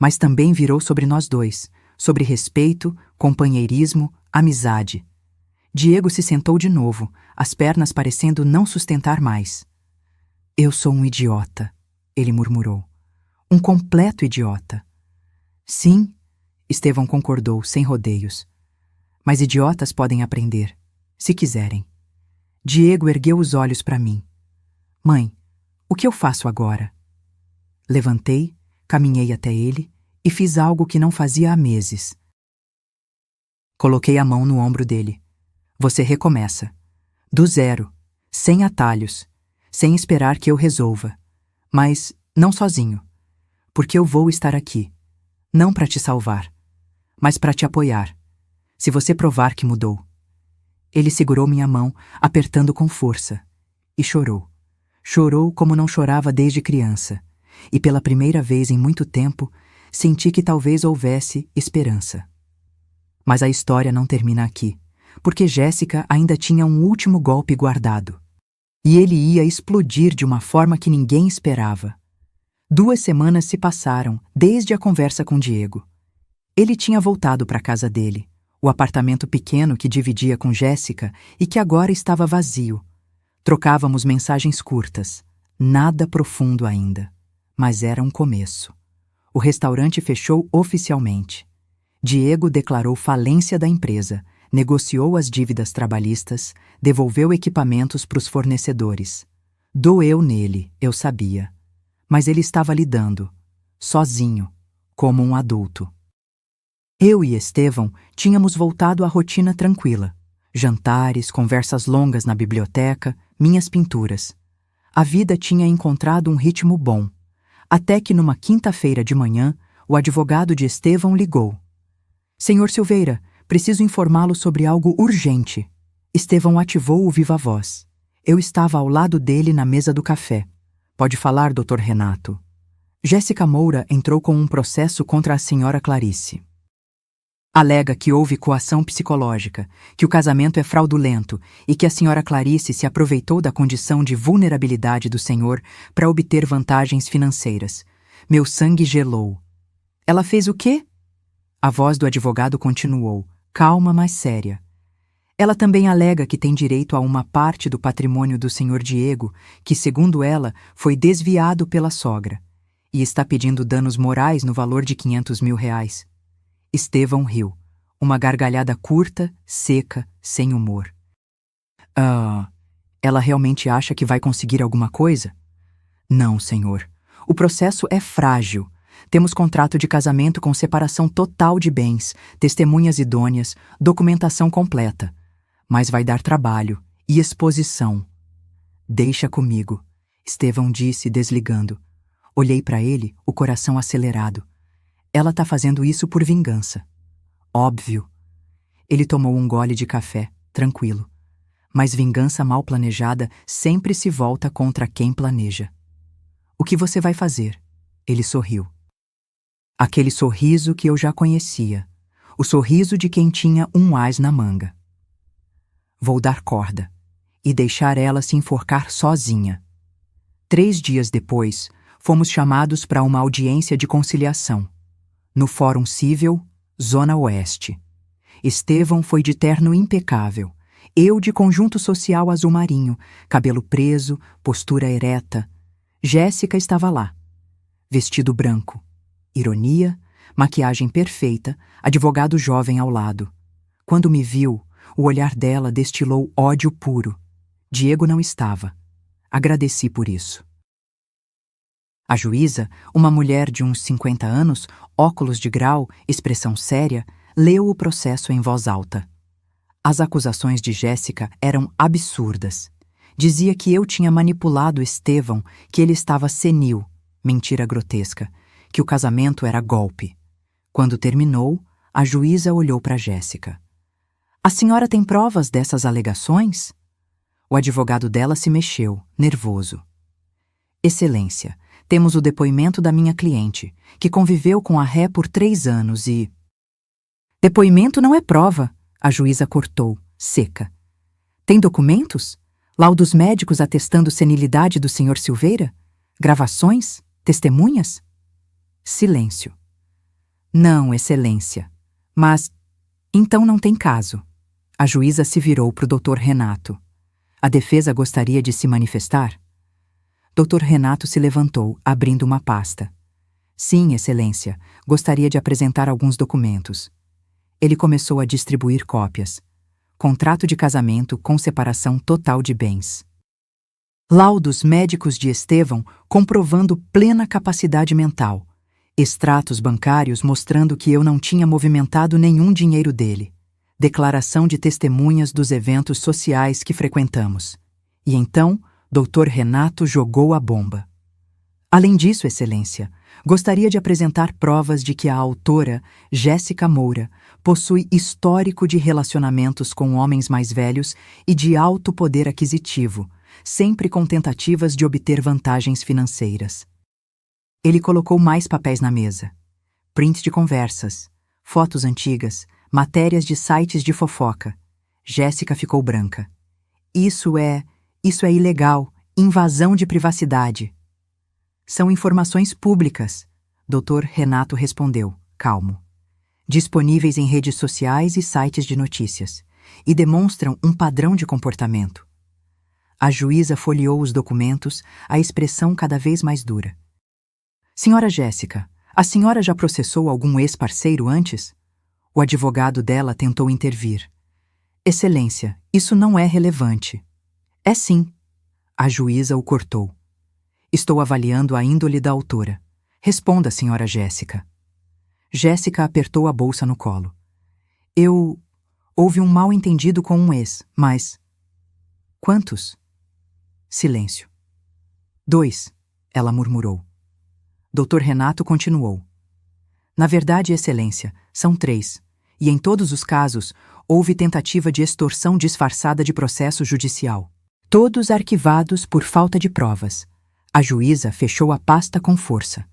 mas também virou sobre nós dois, sobre respeito, companheirismo, amizade. Diego se sentou de novo, as pernas parecendo não sustentar mais. Eu sou um idiota, ele murmurou. Um completo idiota. Sim, Estevão concordou, sem rodeios. Mas idiotas podem aprender, se quiserem. Diego ergueu os olhos para mim. Mãe, o que eu faço agora? Levantei, caminhei até ele e fiz algo que não fazia há meses. Coloquei a mão no ombro dele. Você recomeça. Do zero, sem atalhos, sem esperar que eu resolva. Mas não sozinho. Porque eu vou estar aqui. Não para te salvar, mas para te apoiar. Se você provar que mudou. Ele segurou minha mão, apertando com força. E chorou. Chorou como não chorava desde criança. E pela primeira vez em muito tempo, senti que talvez houvesse esperança. Mas a história não termina aqui, porque Jéssica ainda tinha um último golpe guardado. E ele ia explodir de uma forma que ninguém esperava. 2 semanas se passaram desde a conversa com Diego. Ele tinha voltado para a casa dele, o apartamento pequeno que dividia com Jéssica e que agora estava vazio. Trocávamos mensagens curtas, nada profundo ainda, mas era um começo. O restaurante fechou oficialmente. Diego declarou falência da empresa, negociou as dívidas trabalhistas, devolveu equipamentos para os fornecedores. Doeu nele, eu sabia. Mas ele estava lidando, sozinho, como um adulto. Eu e Estevão tínhamos voltado à rotina tranquila. Jantares, conversas longas na biblioteca, minhas pinturas. A vida tinha encontrado um ritmo bom. Até que numa quinta-feira de manhã, o advogado de Estevão ligou. Senhor Silveira, preciso informá-lo sobre algo urgente. Estevão ativou o viva-voz. Eu estava ao lado dele na mesa do café. Pode falar, Dr. Renato. Jéssica Moura entrou com um processo contra a senhora Clarice. Alega que houve coação psicológica, que o casamento é fraudulento e que a senhora Clarice se aproveitou da condição de vulnerabilidade do senhor para obter vantagens financeiras. Meu sangue gelou. Ela fez o quê? A voz do advogado continuou, calma, mas séria. Ela também alega que tem direito a uma parte do patrimônio do senhor Diego, que, segundo ela, foi desviado pela sogra, e está pedindo danos morais no valor de R$ 500.000. Estevão riu, uma gargalhada curta, seca, sem humor. Ela realmente acha que vai conseguir alguma coisa? Não, senhor. O processo é frágil. Temos contrato de casamento com separação total de bens, testemunhas idôneas, documentação completa. Mas vai dar trabalho e exposição. Deixa comigo, Estevão disse, desligando. Olhei para ele, o coração acelerado. Ela tá fazendo isso por vingança. Óbvio. Ele tomou um gole de café, tranquilo. Mas vingança mal planejada sempre se volta contra quem planeja. O que você vai fazer? Ele sorriu. Aquele sorriso que eu já conhecia. O sorriso de quem tinha um ás na manga. Vou dar corda e deixar ela se enforcar sozinha. 3 dias depois, fomos chamados para uma audiência de conciliação. No Fórum Cível, Zona Oeste. Estevão foi de terno impecável. Eu de conjunto social azul marinho, cabelo preso, postura ereta. Jéssica estava lá. Vestido branco. Ironia, maquiagem perfeita, advogado jovem ao lado. Quando me viu, o olhar dela destilou ódio puro. Diego não estava. Agradeci por isso. A juíza, uma mulher de uns 50 anos, óculos de grau, expressão séria, leu o processo em voz alta. As acusações de Jéssica eram absurdas. Dizia que eu tinha manipulado Estevão, que ele estava senil, mentira grotesca, que o casamento era golpe. Quando terminou, a juíza olhou para Jéssica. A senhora tem provas dessas alegações? O advogado dela se mexeu, nervoso. Excelência, temos o depoimento da minha cliente, que conviveu com a ré por 3 anos e... Depoimento não é prova, a juíza cortou, seca. Tem documentos? Laudos médicos atestando senilidade do Sr. Silveira? Gravações? Testemunhas? Silêncio. Não, excelência. Mas, então não tem caso. A juíza se virou para o Dr. Renato. A defesa gostaria de se manifestar? Dr. Renato se levantou, abrindo uma pasta. Sim, excelência, gostaria de apresentar alguns documentos. Ele começou a distribuir cópias. Contrato de casamento com separação total de bens. Laudos médicos de Estevão comprovando plena capacidade mental. Extratos bancários mostrando que eu não tinha movimentado nenhum dinheiro dele. Declaração de testemunhas dos eventos sociais que frequentamos. E então, Dr. Renato jogou a bomba. Além disso, excelência, gostaria de apresentar provas de que a autora, Jéssica Moura, possui histórico de relacionamentos com homens mais velhos e de alto poder aquisitivo, sempre com tentativas de obter vantagens financeiras. Ele colocou mais papéis na mesa. Print de conversas, fotos antigas, matérias de sites de fofoca. Jéssica ficou branca. Isso é ilegal, invasão de privacidade. São informações públicas, Dr. Renato respondeu, calmo. Disponíveis em redes sociais e sites de notícias, e demonstram um padrão de comportamento. A juíza folheou os documentos, a expressão cada vez mais dura. Senhora Jéssica, a senhora já processou algum ex-parceiro antes? O advogado dela tentou intervir. Excelência, isso não é relevante. É sim. A juíza o cortou. Estou avaliando a índole da autora. Responda, senhora Jéssica. Jéssica apertou a bolsa no colo. Houve um mal-entendido com um ex, mas... Quantos? Silêncio. 2, ela murmurou. Dr. Renato continuou. Na verdade, excelência, são 3, e em todos os casos, houve tentativa de extorsão disfarçada de processo judicial. Todos arquivados por falta de provas. A juíza fechou a pasta com força.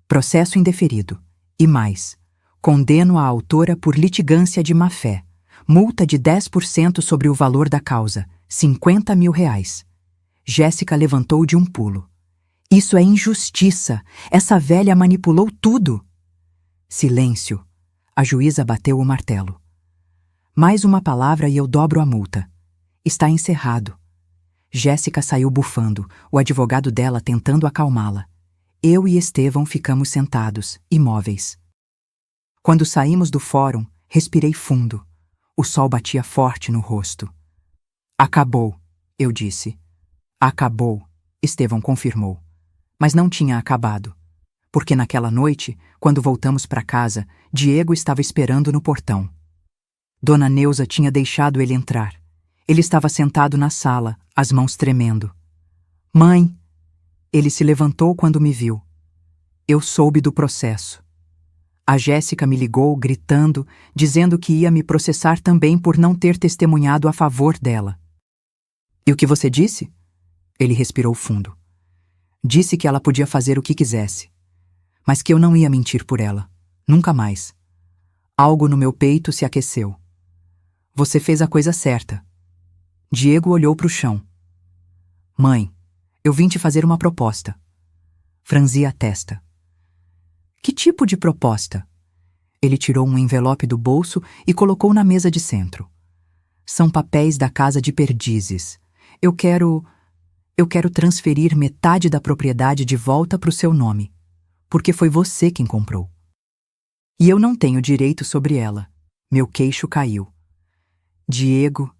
Processo indeferido. E mais, condeno a autora por litigância de má-fé. Multa de 10% sobre o valor da causa, R$50 mil. Jéssica levantou de um pulo. Isso é injustiça. Essa velha manipulou tudo. Silêncio. A juíza bateu o martelo. Mais uma palavra e eu dobro a multa. Está encerrado. Jéssica saiu bufando, o advogado dela tentando acalmá-la. Eu e Estevão ficamos sentados, imóveis. Quando saímos do fórum, respirei fundo. O sol batia forte no rosto. Acabou, eu disse. Acabou, Estevão confirmou. Mas não tinha acabado. Porque naquela noite, quando voltamos para casa, Diego estava esperando no portão. Dona Neuza tinha deixado ele entrar. Ele estava sentado na sala, as mãos tremendo. Mãe! Ele se levantou quando me viu. Eu soube do processo. A Jéssica me ligou, gritando, dizendo que ia me processar também por não ter testemunhado a favor dela. E o que você disse? Ele respirou fundo. Disse que ela podia fazer o que quisesse, mas que eu não ia mentir por ela. Nunca mais. Algo no meu peito se aqueceu. Você fez a coisa certa. Diego olhou para o chão. Mãe, eu vim te fazer uma proposta. Franzi a testa. Que tipo de proposta? Ele tirou um envelope do bolso e colocou na mesa de centro. São papéis da casa de Perdizes. Eu quero transferir metade da propriedade de volta para o seu nome, porque foi você quem comprou. E eu não tenho direito sobre ela. Meu queixo caiu. Diego...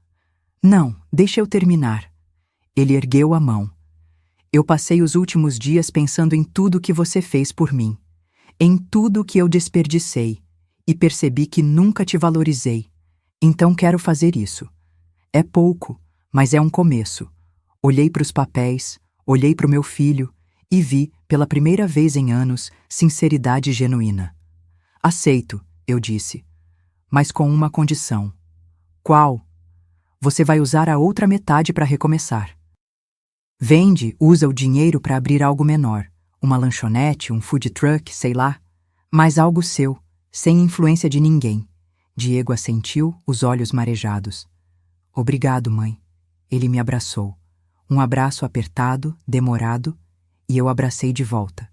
Não, deixa eu terminar. Ele ergueu a mão. Eu passei os últimos dias pensando em tudo que você fez por mim, em tudo que eu desperdicei, e percebi que nunca te valorizei. Então quero fazer isso. É pouco, mas é um começo. Olhei para os papéis, olhei para o meu filho e vi, pela primeira vez em anos, sinceridade genuína. Aceito, eu disse, mas com uma condição. Qual? Você vai usar a outra metade para recomeçar. Usa o dinheiro para abrir algo menor, uma lanchonete, um food truck, sei lá, mas algo seu, sem influência de ninguém. Diego assentiu, os olhos marejados. Obrigado, mãe. Ele me abraçou. Um abraço apertado, demorado, e eu abracei de volta,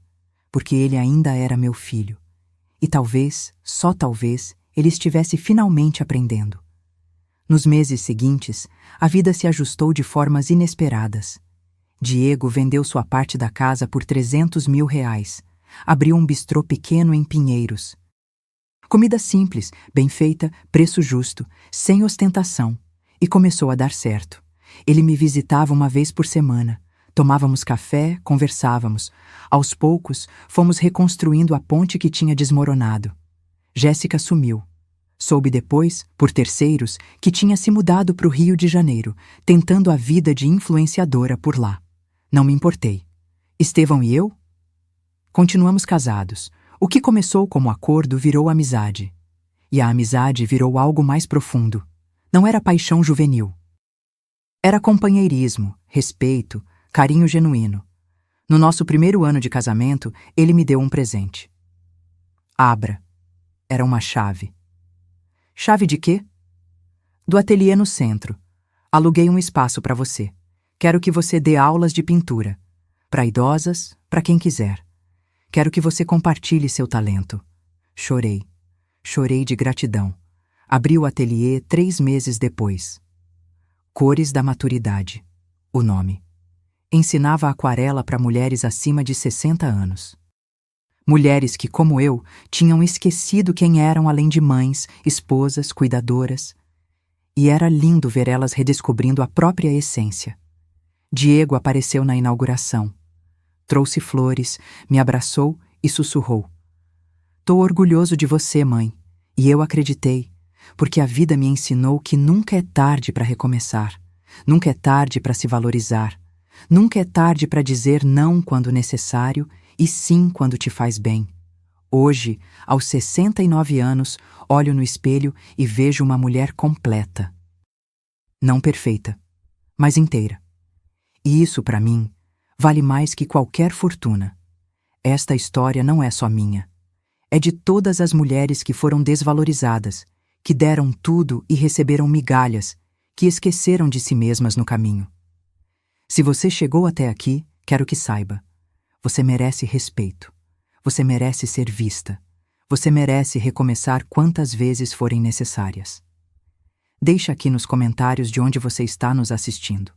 porque ele ainda era meu filho. E talvez, só talvez, ele estivesse finalmente aprendendo. Nos meses seguintes, a vida se ajustou de formas inesperadas. Diego vendeu sua parte da casa por R$300 mil. Abriu um bistrô pequeno em Pinheiros. Comida simples, bem feita, preço justo, sem ostentação. E começou a dar certo. Ele me visitava uma vez por semana. Tomávamos café, conversávamos. Aos poucos, fomos reconstruindo a ponte que tinha desmoronado. Jéssica sumiu. Soube depois, por terceiros, que tinha se mudado para o Rio de Janeiro, tentando a vida de influenciadora por lá. Não me importei. Estevão e eu? Continuamos casados. O que começou como acordo virou amizade. E a amizade virou algo mais profundo. Não era paixão juvenil. Era companheirismo, respeito, carinho genuíno. No nosso primeiro ano de casamento, ele me deu um presente. Abra. Era uma chave. Chave de quê? Do ateliê no centro. Aluguei um espaço para você. Quero que você dê aulas de pintura. Para idosas, para quem quiser. Quero que você compartilhe seu talento. Chorei. Chorei de gratidão. Abri o ateliê 3 meses depois. Cores da Maturidade. O nome. Ensinava aquarela para mulheres acima de 60 anos. Mulheres que, como eu, tinham esquecido quem eram além de mães, esposas, cuidadoras. E era lindo ver elas redescobrindo a própria essência. Diego apareceu na inauguração. Trouxe flores, me abraçou e sussurrou. Tô orgulhoso de você, mãe. E eu acreditei, porque a vida me ensinou que nunca é tarde para recomeçar. Nunca é tarde para se valorizar. Nunca é tarde para dizer não quando necessário e sim quando te faz bem. Hoje, aos 69 anos, olho no espelho e vejo uma mulher completa. Não perfeita, mas inteira. E isso, para mim, vale mais que qualquer fortuna. Esta história não é só minha. É de todas as mulheres que foram desvalorizadas, que deram tudo e receberam migalhas, que esqueceram de si mesmas no caminho. Se você chegou até aqui, quero que saiba. Você merece respeito. Você merece ser vista. Você merece recomeçar quantas vezes forem necessárias. Deixa aqui nos comentários de onde você está nos assistindo.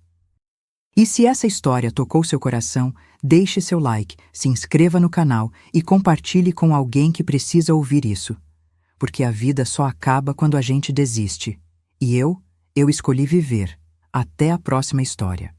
E se essa história tocou seu coração, deixe seu like, se inscreva no canal e compartilhe com alguém que precisa ouvir isso. Porque a vida só acaba quando a gente desiste. E eu escolhi viver. Até a próxima história.